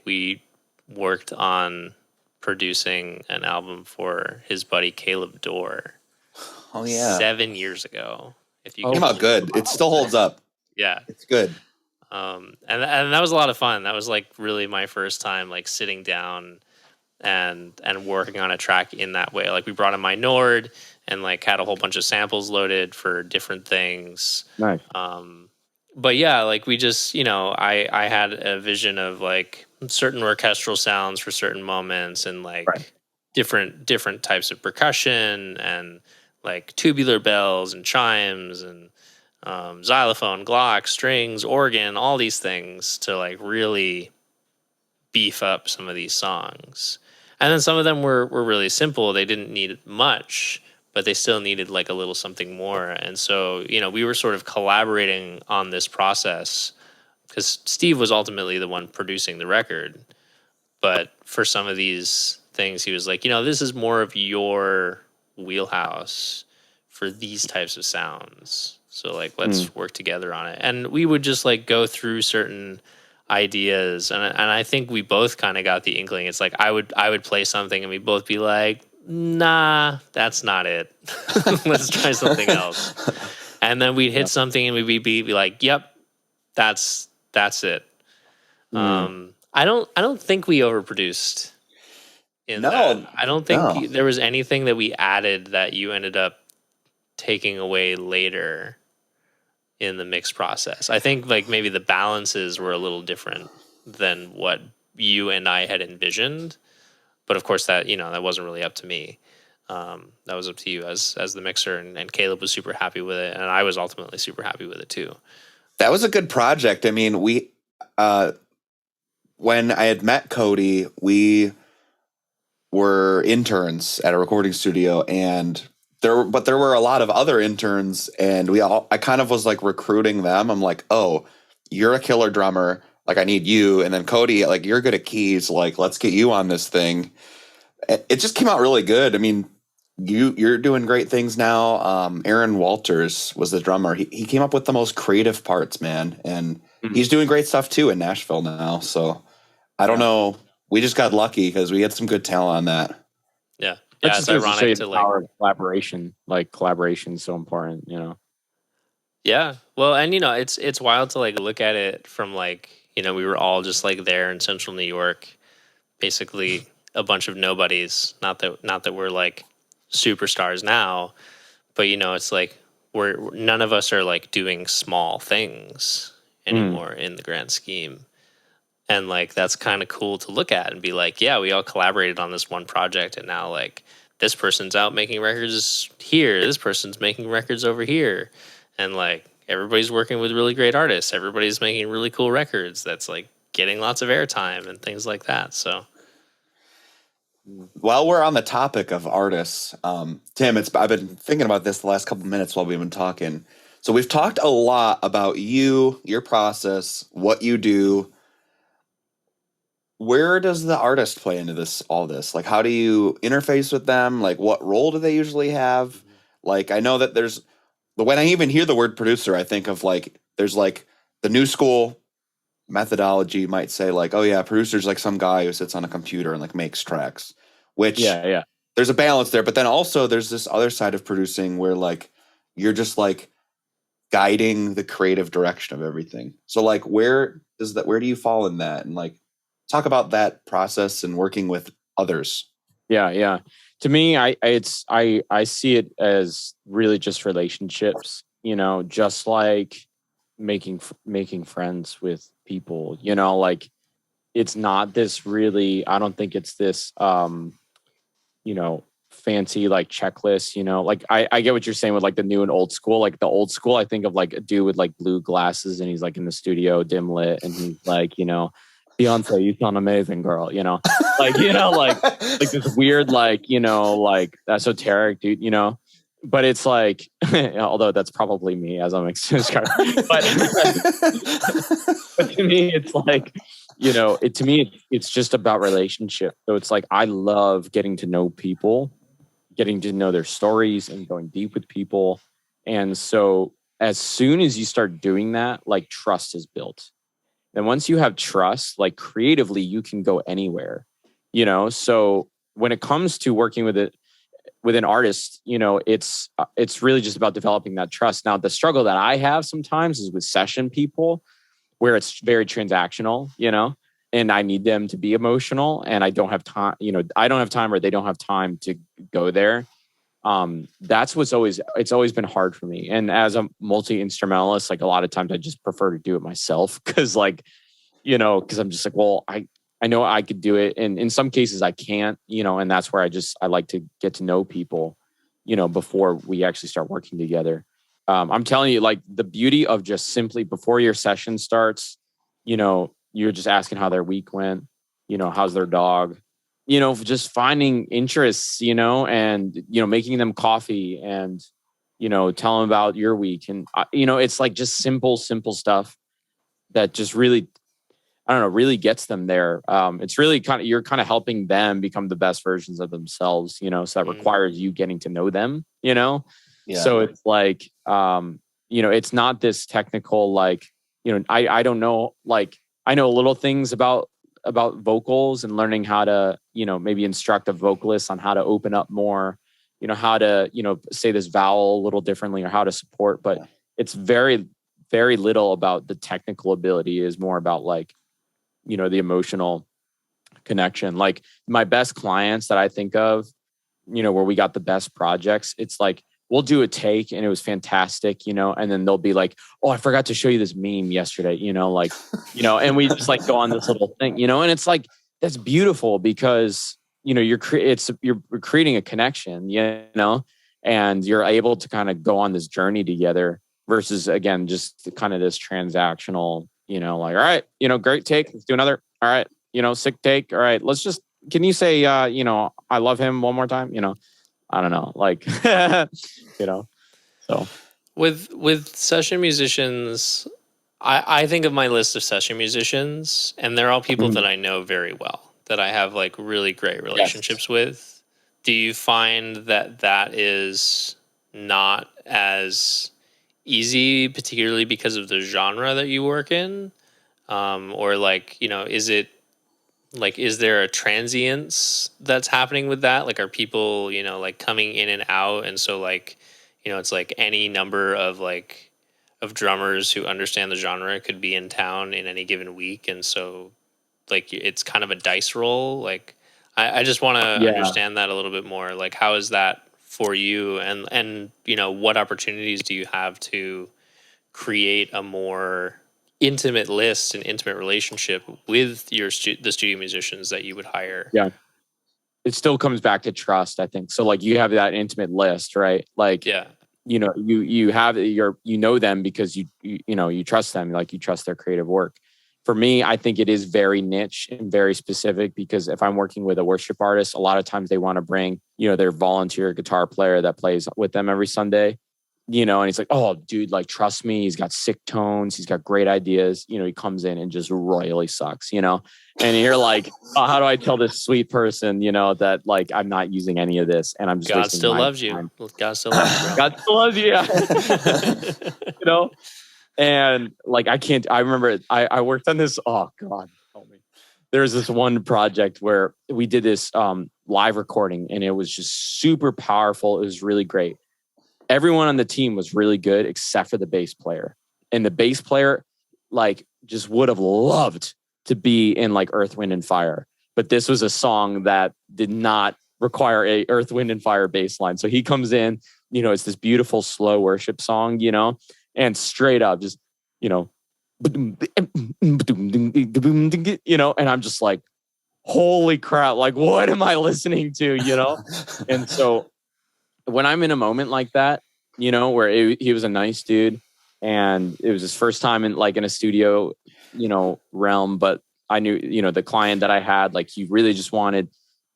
we worked on producing an album for his buddy Caleb Dorr. Oh yeah. 7 years ago. If you came out good. It still holds up. Yeah. It's good. And that was a lot of fun. That was like really my first time like sitting down and working on a track in that way. Like we brought in my Nord and like had a whole bunch of samples loaded for different things. Nice. But yeah, like we just, I had a vision of like certain orchestral sounds for certain moments, and like different types of percussion, and like tubular bells and chimes and xylophone, Glock, strings, organ, all these things to like really beef up some of these songs. And then some of them were really simple. They didn't need much, but they still needed like a little something more. And so, we were sort of collaborating on this process, because Steve was ultimately the one producing the record. But for some of these things, he was like, this is more of your wheelhouse for these types of sounds. So like, let's work together on it. And we would just like go through certain ideas. And I think we both kind of got the inkling. It's like, I would play something and we'd both be like, nah, that's not it. Let's try something else. And then we'd hit something and we'd be like, yep, that's it. I don't think we overproduced in that. I don't think there was anything that we added that you ended up taking away later in the mix process. I think like maybe the balances were a little different than what you and I had envisioned. But of course that, that wasn't really up to me. That was up to you as the mixer, and Caleb was super happy with it. And I was ultimately super happy with it too. That was a good project. I mean, when I had met Cody, we were interns at a recording studio, and there were a lot of other interns, and I kind of was like recruiting them. I'm like, oh, you're a killer drummer. Like, I need you. And then Cody, like, you're good at keys. Like, let's get you on this thing. It just came out really good. I mean, you're doing great things now. Aaron Walters was the drummer. He came up with the most creative parts, man. And he's doing great stuff too in Nashville now. So I don't know. We just got lucky because we had some good talent on that. Yeah. Yeah, It's ironic to like power of collaboration. Like, collaboration is so important, Yeah. Well, and it's wild to like look at it from like, we were all just like there in central New York, basically a bunch of nobodies. Not that we're like superstars now, but it's like we're none of us are like doing small things anymore in the grand scheme. And like that's kind of cool to look at and be like, yeah, we all collaborated on this one project, and now like this person's out making records here, this person's making records over here, and like everybody's working with really great artists, everybody's making really cool records that's like getting lots of airtime and things like that. So while we're on the topic of artists, Tim, I've been thinking about this the last couple of minutes while we've been talking. So we've talked a lot about you, your process, what you do. Where does the artist play into all this? Like, how do you interface with them? Like, what role do they usually have? Like, I know that when I even hear the word producer, I think of like, there's like the new school methodology might say like, oh yeah, producer's like some guy who sits on a computer and like makes tracks, which there's a balance there. But then also there's this other side of producing where like, you're just like guiding the creative direction of everything. So like, where do you fall in that? And like, talk about that process and working with others. Yeah. To me, I see it as really just relationships, just like making friends with people, like it's not this really, I don't think it's this, fancy like checklist, like I get what you're saying with like the new and old school. Like the old school, I think of like a dude with like blue glasses and he's like in the studio dim lit and he's like, Beyonce, you sound amazing, girl, like, like this weird, like, like esoteric dude, but it's like, although that's probably me as I'm but, but to me, it's like, it's just about relationship. So it's like, I love getting to know people, getting to know their stories and going deep with people. And so as soon as you start doing that, like trust is built. And once you have trust, like creatively, you can go anywhere, So when it comes to working with an artist, it's really just about developing that trust. Now, the struggle that I have sometimes is with session people, where it's very transactional, and I need them to be emotional, and I don't have time. I don't have time, or they don't have time to go there. That's it's always been hard for me. And as a multi-instrumentalist, like a lot of times I just prefer to do it myself because because I'm just like, well, I know I could do it. And in some cases I can't, and that's where I like to get to know people, before we actually start working together. I'm telling you, like the beauty of just simply before your session starts, you're just asking how their week went, how's their dog, just finding interests, and, making them coffee and, tell them about your week. And, it's like just simple stuff that just really, I don't know, really gets them there. It's really you're kind of helping them become the best versions of themselves, you know, so that requires you getting to know them, you know? Yeah. So it's like, you know, it's not this technical, like, you know, I don't know, like, I know little things about vocals and learning how to, you know, maybe instruct a vocalist on how to open up more, you know, how to, you know, say this vowel a little differently or how to support, but it's very, very little about the technical ability. It is more about like, you know, the emotional connection. Like my best clients that I think of, you know, where we got the best projects, it's like, we'll do a take and it was fantastic, you know, and then they'll be like, oh, I forgot to show you this meme yesterday, you know, like, you know, and we just like go on this little thing, you know, and it's like, that's beautiful because, you know, you're creating a connection, you know, and you're able to kind of go on this journey together versus again, just kind of this transactional, you know, like, all right, you know, great take. Let's do another. All right. You know, sick take. All right. Can you say, you know, I love him one more time? You know, I don't know, like, you know, so. With session musicians, I think of my list of session musicians, and they're all people that I know very well, that I have like really great relationships with. Do you find that is not as easy, particularly because of the genre that you work in? Or like, you know, is there a transience that's happening with that? Like, are people, you know, like coming in and out? And so like, you know, it's like any number of drummers who understand the genre could be in town in any given week. And so like, it's kind of a dice roll. Like, I just want to understand that a little bit more. Like, how is that for you? And, you know, what opportunities do you have to create a more intimate list and intimate relationship with the studio musicians that you would hire? Yeah. It still comes back to trust, I think. So like you have that intimate list, right? Like, you know, you have you know them because you know, you trust them, like you trust their creative work. For me, I think it is very niche and very specific because if I'm working with a worship artist, a lot of times they want to bring, you know, their volunteer guitar player that plays with them every Sunday, you know, and he's like, oh, dude, like, trust me. He's got sick tones. He's got great ideas. You know, he comes in and just royally sucks, you know, and you're like, oh, how do I tell this sweet person, you know, that like, I'm not using any of this and I'm just God still loves you. God still loves you, bro. God still loves you. Yeah. You know, and like, I remember I worked on this. Oh God, help me. There's this one project where we did this live recording and it was just super powerful. It was really great. Everyone on the team was really good except for the bass player. And the bass player like just would have loved to be in like Earth, Wind and Fire. But this was a song that did not require a Earth, Wind and Fire bass line. So he comes in, you know, it's this beautiful slow worship song, you know, and straight up just, you know, you know, and I'm just like, holy crap, like what am I listening to, you know? And so when I'm in a moment like that, you know, where he was a nice dude and it was his first time in a studio, you know, realm, but I knew, you know, the client that I had, like he really just wanted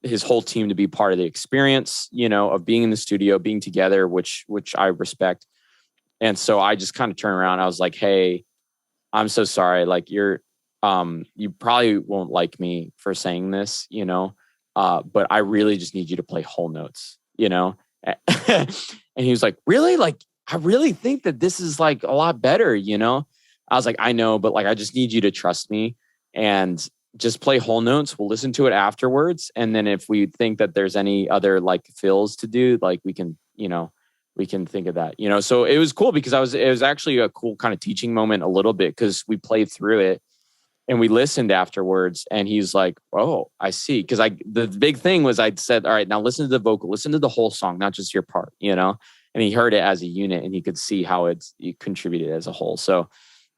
his whole team to be part of the experience, you know, of being in the studio, being together, which I respect. And so I just kind of turned around. I was like, hey, I'm so sorry. Like you probably won't like me for saying this, you know, but I really just need you to play whole notes, you know? And he was like, really? Like, I really think that this is like a lot better, you know? I was like, I know, but like, I just need you to trust me and just play whole notes. We'll listen to it afterwards. And then if we think that there's any other like fills to do, like we can, you know, we can think of that, you know? So it was cool because it was actually a cool kind of teaching moment a little bit because we played through it and we listened afterwards and he's like, oh, I see. Because the big thing was I said, all right, now listen to the vocal, listen to the whole song, not just your part, you know? And he heard it as a unit and he could see how it contributed as a whole. So,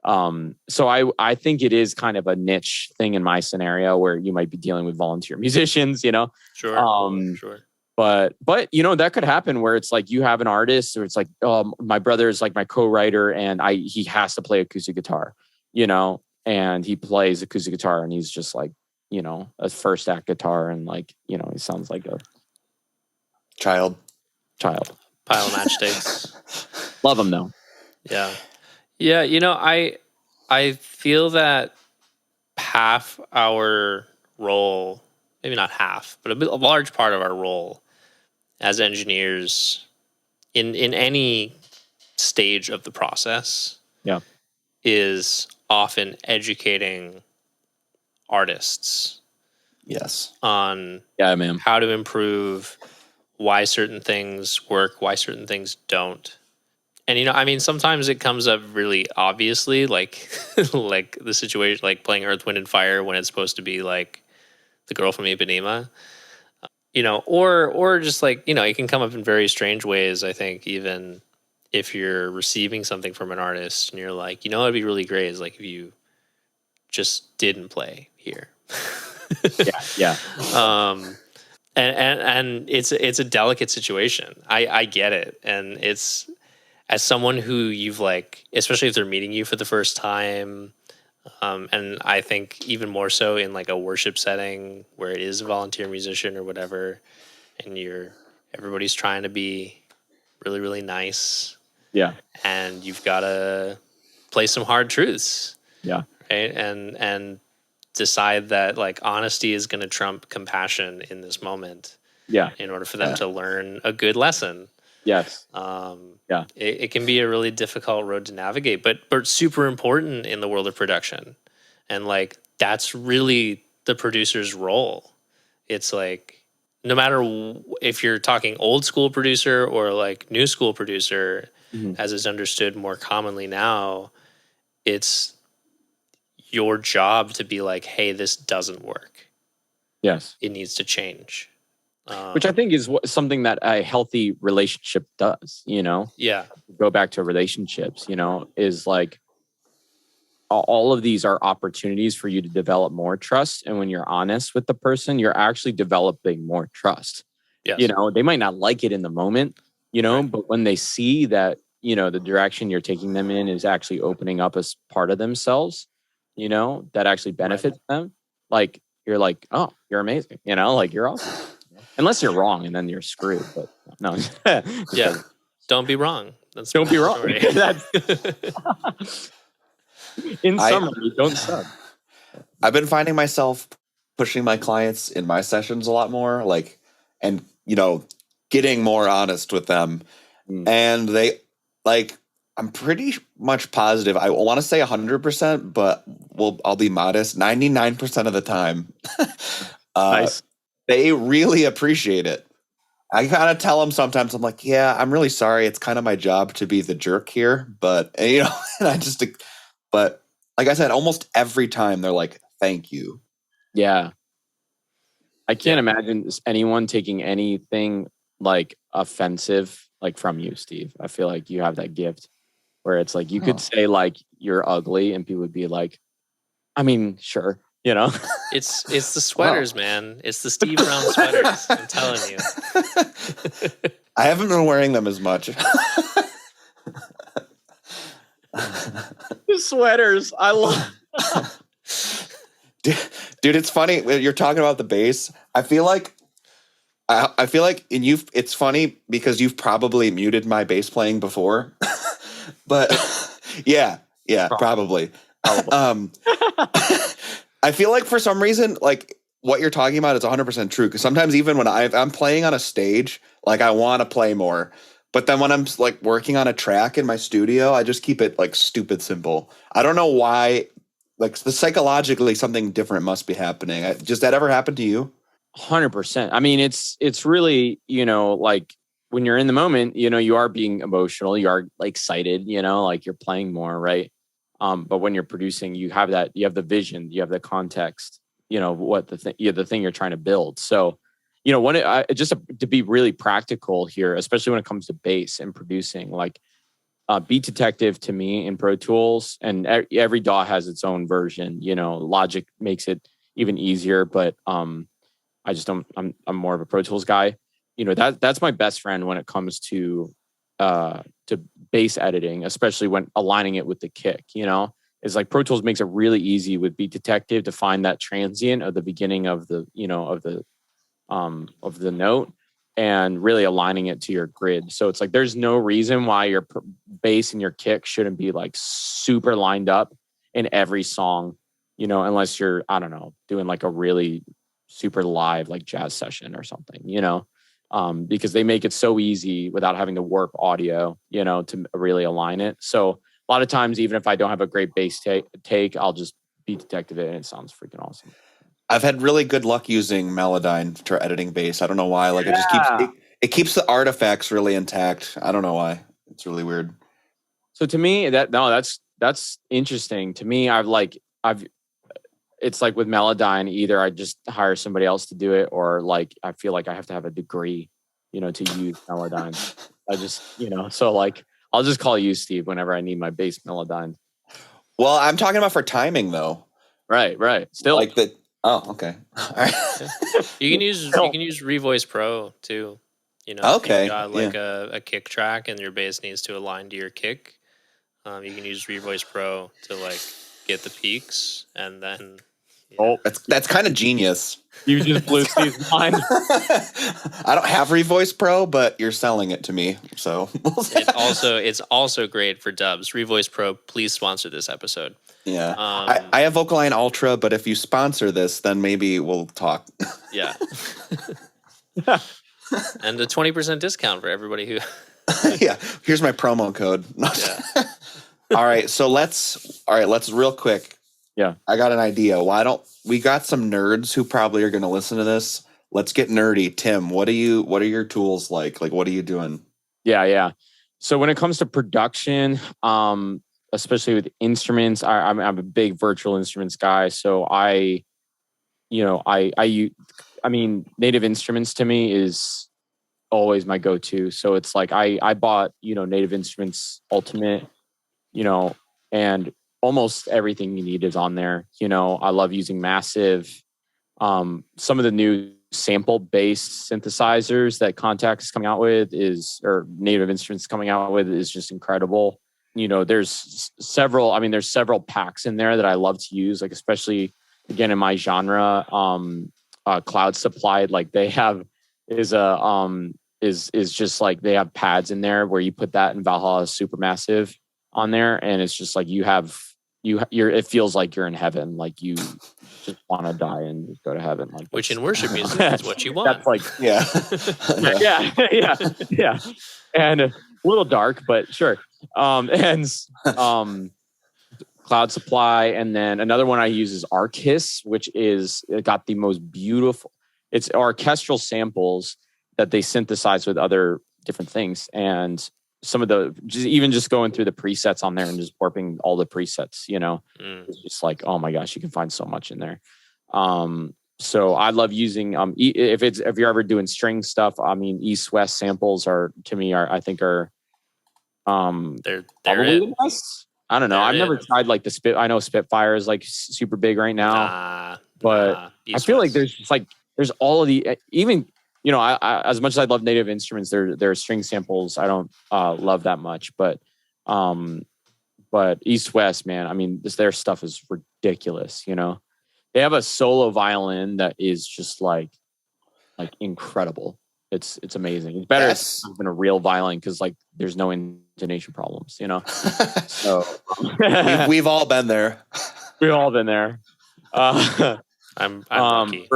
I think it is kind of a niche thing in my scenario where you might be dealing with volunteer musicians, you know? Sure. Sure. But you know, that could happen where it's like you have an artist or it's like, my brother is like my co-writer and he has to play acoustic guitar, you know? And he plays acoustic guitar and he's just like, you know, a first act guitar. And like, you know, he sounds like a child. Pile of matchsticks. Love him though. Yeah. Yeah. You know, I feel that half our role, maybe not half, but a large part of our role as engineers in any stage of the process is often educating artists Yes. on man. how to improve, why certain things work, why certain things don't. And, I mean, sometimes it comes up really obviously, like like the situation, like playing Earth, Wind, and Fire when it's supposed to be like the girl from Ipanema, or just like, it can come up in very strange ways, I think, even if you're receiving something from an artist and you're like, it'd be really great is like if you just didn't play here. Yeah. And it's a delicate situation. I get it. And it's, as someone who you've like, especially if they're meeting you for the first time, and I think even more so in like a worship setting where it is a volunteer musician or whatever, and everybody's trying to be really, really nice. Yeah. And you've got to play some hard truths. Yeah. Right. And decide that like honesty is going to trump compassion in this moment. Yeah. In order for them to learn a good lesson. Yes. It can be a really difficult road to navigate, but super important in the world of production. And like, that's really the producer's role. It's like, no matter if you're talking old school producer or like new school producer, as is understood more commonly now, it's your job to be like, hey, this doesn't work. Yes. It needs to change. Which I think is something that a healthy relationship does, Yeah. Go back to relationships, is like all of these are opportunities for you to develop more trust. And when you're honest with the person, you're actually developing more trust. Yes. They might not like it in the moment, Right. but when they see that, the direction you're taking them in is actually opening up as part of themselves, that actually benefits them. Like, you're like, oh, you're amazing. Like you're awesome. Unless you're wrong and then you're screwed. But no. Yeah. Don't be wrong. Don't be wrong. In summary, don't suck. I've been finding myself pushing my clients in my sessions a lot more, like, and, getting more honest with them. And they, like, I'm pretty much positive. I want to say 100%, but I'll be modest. 99% of the time, Nice. They really appreciate it. I kind of tell them sometimes, I'm like, yeah, I'm really sorry. It's kind of my job to be the jerk here. But, and but like I said, almost every time they're like, thank you. Yeah. I can't imagine anyone taking anything like offensive, like from you, Steve. I feel like you have that gift where it's like, you could say like, you're ugly and people would be like, I mean, sure. It's the sweaters, man. It's the Steve Brown sweaters. I'm telling you. I haven't been wearing them as much. The sweaters. I love. Dude, it's funny when you're talking about the bass. I feel like it's funny because you've probably muted my bass playing before. But yeah, probably. I feel like for some reason, like what you're talking about is 100% true. Because sometimes even when I'm playing on a stage, like I want to play more, but then when I'm like working on a track in my studio, I just keep it like stupid simple. I don't know why. Like psychologically, something different must be happening. Does that ever happen to you? 100%. I mean, it's really, like when you're in the moment, you are being emotional, you are like excited, like you're playing more, right? But when you're producing, you have the vision, you have the context, what the thing you're trying to build. So, just to be really practical here, especially when it comes to bass and producing, like Beat Detective to me in Pro Tools, and every DAW has its own version. Logic makes it even easier, but I just don't. I'm more of a Pro Tools guy. That's my best friend when it comes to bass editing, especially when aligning it with the kick. It's like Pro Tools makes it really easy with Beat Detective to find that transient of the beginning of the of the note and really aligning it to your grid. So it's like there's no reason why your bass and your kick shouldn't be like super lined up in every song you know, unless you're, I don't know, doing like a really super live like jazz session or something, you know, because they make it so easy without having to warp audio, you know, to really align it. So a lot of times, even if I don't have a great bass take, I'll just beat detective it and it sounds freaking awesome. I've had really good luck using Melodyne for editing bass. I don't know why. Like it just keeps the artifacts really intact. I don't know why. It's really weird. So to me, that's interesting. To me, it's like with Melodyne, either I just hire somebody else to do it, or like I feel like I have to have a degree, you know, to use Melodyne. I just, you know, so like I'll just call you, Steve, whenever I need my bass Melodyne. Well, I'm talking about for timing though. Right. Still like the okay. All right. You can use Revoice Pro too. You know, if you've got like a kick track and your bass needs to align to your kick, you can use Revoice Pro to like get the peaks, and then that's kind of genius. You just blew Steve's mind. I don't have Revoice Pro, but you're selling it to me, so it's also great for dubs. Revoice Pro, please sponsor this episode. Yeah, I have Vocaline Ultra, but if you sponsor this, then maybe we'll talk. Yeah, and a 20% discount for everybody who. Yeah, here's my promo code. Yeah. All right, so let's real quick. Yeah, I got an idea. Why don't we got some nerds who probably are going to listen to this? Let's get nerdy. Tim, what are your tools like? Like, what are you doing? Yeah. So when it comes to production, especially with instruments, I'm a big virtual instruments guy. So I mean, Native Instruments to me is always my go-to. So it's like I bought, you know, Native Instruments Ultimate, you know, and almost everything you need is on there. You know, I love using Massive. Some of the new sample-based synthesizers that Contact is coming out with or Native Instruments coming out with is just incredible. You know, there's several packs in there that I love to use, like especially again in my genre, Cloud Supplied, like they have is just like they have pads in there where you put that in Valhalla Supermassive on there, and it's just like it feels like you're in heaven, like you just want to die and just go to heaven, like which in worship music is what you want. That's like yeah, and a little dark, but sure. Cloud Supply, and then another one I use is Arcus, which is got the most beautiful. It's orchestral samples that they synthesize with other different things, and some of the just going through the presets on there and just warping all the presets, you know, it's just like, oh my gosh, you can find so much in there. So I love using if you're ever doing string stuff, I mean, East West samples are they're probably the best. I don't know. I've never tried like the Spit. I know Spitfire is like super big right now, but I feel like there's all of the, even, you know, I as much as I love Native Instruments, their string samples I don't love that much, but East West, man, I mean, their stuff is ridiculous. You know, they have a solo violin that is just like incredible. It's amazing. It's better than a real violin because like there's no intonation problems, you know. So we've all been there. We've all been there. I'm lucky.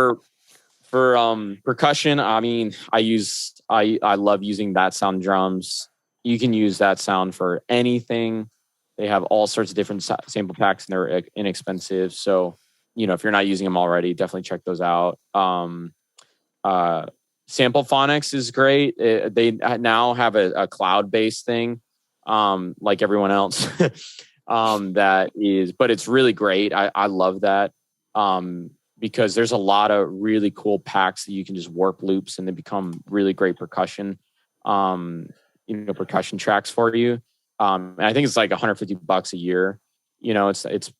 For percussion, I mean, I love using That Sound drums. You can use That Sound for anything. They have all sorts of different sample packs and they're inexpensive. So, you know, if you're not using them already, definitely check those out. Sample Phonics is great. They now have a cloud-based thing, like everyone else. But it's really great. I love that. Because there's a lot of really cool packs that you can just warp loops and they become really great percussion, percussion tracks for you. And I think it's like $150 a year. You know, it's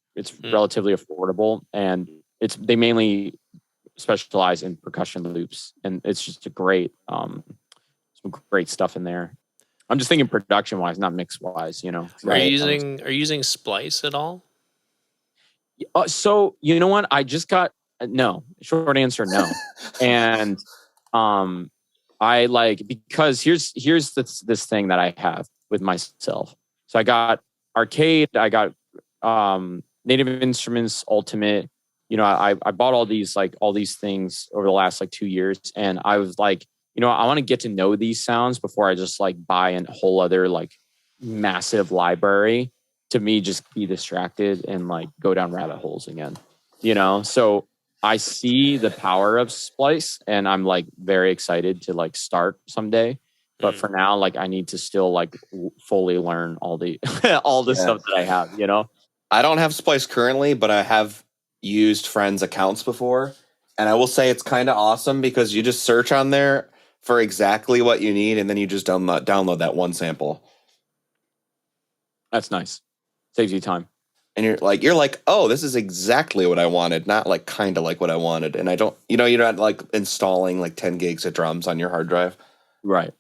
relatively affordable, and they mainly specialize in percussion loops, and it's just a great, some great stuff in there. I'm just thinking production wise, not mix wise, you know. Are you using Splice at all? So you know what? I just got no. Short answer, no. And I like, because here's this thing that I have with myself. So I got Arcade, I got Native Instruments Ultimate. I bought all these things over the last like 2 years, and I was like, I want to get to know these sounds before I just like buy a whole other like massive library to me just be distracted and like go down rabbit holes again. So I see the power of Splice, and I'm like very excited to like start someday. But for now, like I need to still like fully learn all the stuff that I have. I don't have Splice currently, but I have used friends' accounts before, and I will say it's kind of awesome because you just search on there for exactly what you need, and then you just download that one sample. That's nice. Saves you time. And you're like, oh, this is exactly what I wanted, not like kind of like what I wanted. And I don't, you're not like installing like 10 gigs of drums on your hard drive. Right.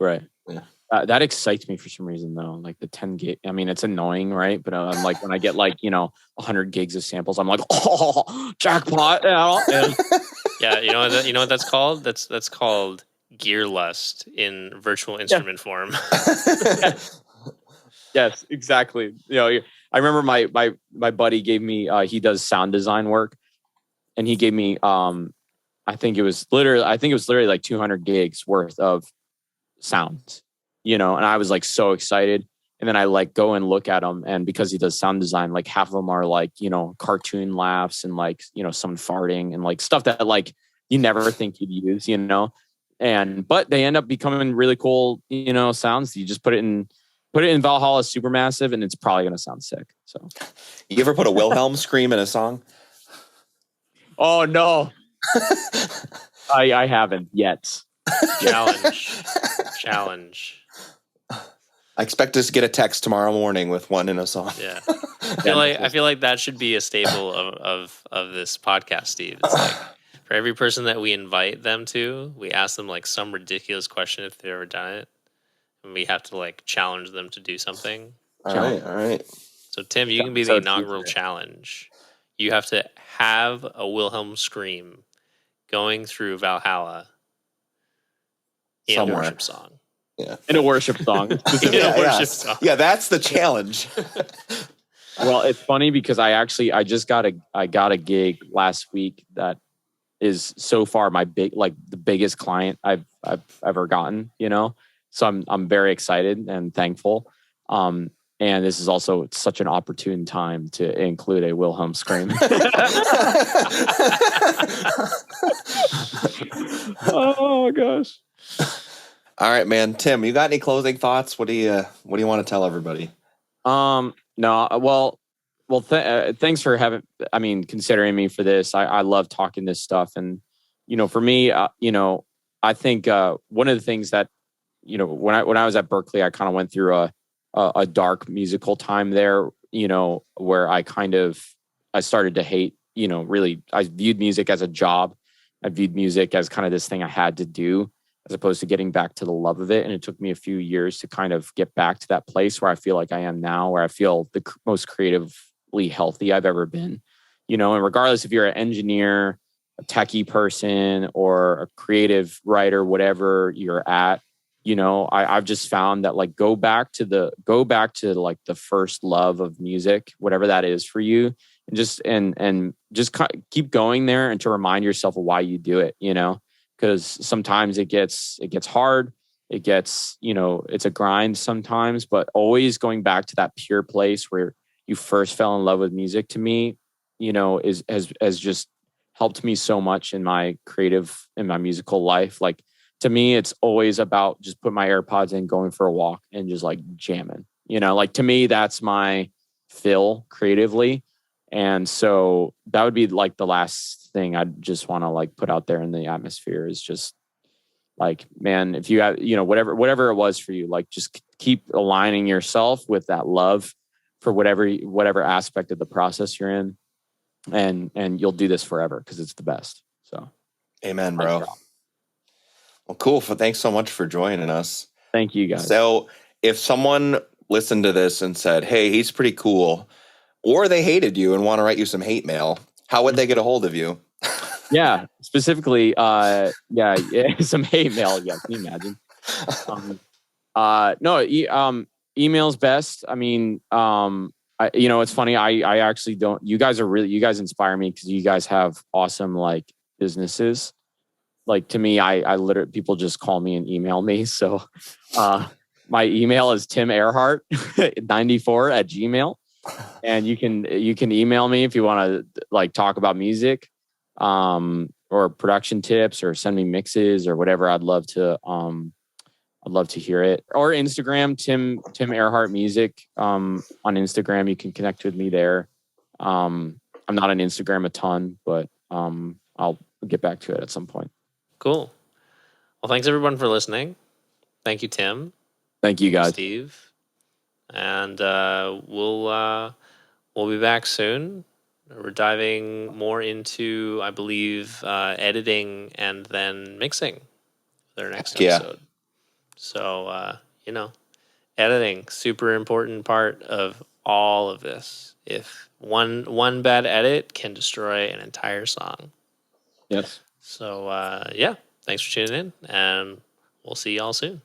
Yeah. That excites me for some reason though. Like the 10 gig. I mean, it's annoying, right? But I'm like, when I get like 100 gigs of samples, I'm like, oh, jackpot! Yeah, you know what that's called? That's called gear lust in virtual instrument form. Yes, exactly. I remember my buddy gave me. He does sound design work, and he gave me. I think it was literally like 200 gigs worth of sounds. And I was like so excited. And then I like go and look at them, and because he does sound design, like half of them are like cartoon laughs and like someone farting and like stuff that like you never think you'd use. But they end up becoming really cool. Sounds. You just put it in Valhalla Supermassive, and it's probably going to sound sick. So, you ever put a Wilhelm scream in a song? Oh no, I haven't yet. Challenge. I expect us to get a text tomorrow morning with one in a song. Yeah, I feel like that should be a staple of this podcast, Steve. It's like for every person that we invite them to, we ask them like some ridiculous question if they've ever done it. And we have to like challenge them to do something. All right. So Tim, you can be the inaugural challenge. You have to have a Wilhelm scream going through Valhalla in a worship song. Yeah. In a worship song. Song. Yeah, that's the challenge. Well, it's funny because I got a gig last week that is so far the biggest client I've ever gotten, So I'm very excited and thankful. And this is also such an opportune time to include a Wilhelm scream. Oh gosh. All right, man. Tim, you got any closing thoughts? What do you want to tell everybody? No. Well, thanks for considering me for this. I love talking this stuff, and for me, I think one of the things that when I was at Berkeley, I kind of went through a dark musical time there. Where I started to hate. Really, I viewed music as a job. I viewed music as kind of this thing I had to do, as opposed to getting back to the love of it. And it took me a few years to kind of get back to that place where I feel like I am now, where I feel the most creatively healthy I've ever been. And regardless if you're an engineer, a techie person, or a creative writer, whatever you're at, I've just found that like go back to like the first love of music, whatever that is for you, and just keep going there, and to remind yourself of why you do it, because sometimes it gets hard. It gets, it's a grind sometimes, but always going back to that pure place where you first fell in love with music, to me, has just helped me so much in my musical life. Like, to me, it's always about just putting my AirPods in, going for a walk, and just like jamming, like to me, that's my fill creatively. And so that would be like the last thing I'd just want to like put out there in the atmosphere, is just like, man, if you have, whatever it was for you, like just keep aligning yourself with that love for whatever aspect of the process you're in. And you'll do this forever because it's the best. So, amen, bro. Well, cool. Thanks so much for joining us. Thank you, guys. So if someone listened to this and said, hey, he's pretty cool, or they hated you and want to write you some hate mail, how would they get a hold of you? Yeah, specifically, some hate mail. Yeah, can you imagine? Email's best. I mean, It's funny. I actually don't. You guys inspire me because you guys have awesome like businesses. Like to me, I literally people just call me and email me. So, my email is Tim Ehrhart 94 at Gmail, and you can email me if you want to like talk about music, or production tips, or send me mixes or whatever. I'd love to hear it. Or Instagram, Tim Ehrhart Music. On Instagram, you can connect with me there. I'm not on Instagram a ton, but I'll get back to it at some point. Cool. Well, thanks everyone for listening. Thank you, Tim. Thank you, guys. Steve. And we'll be back soon. We're diving more into, I believe, editing and then mixing for their next episode. So, editing, super important part of all of this. If one bad edit can destroy an entire song. Yes. So, thanks for tuning in, and we'll see y'all soon.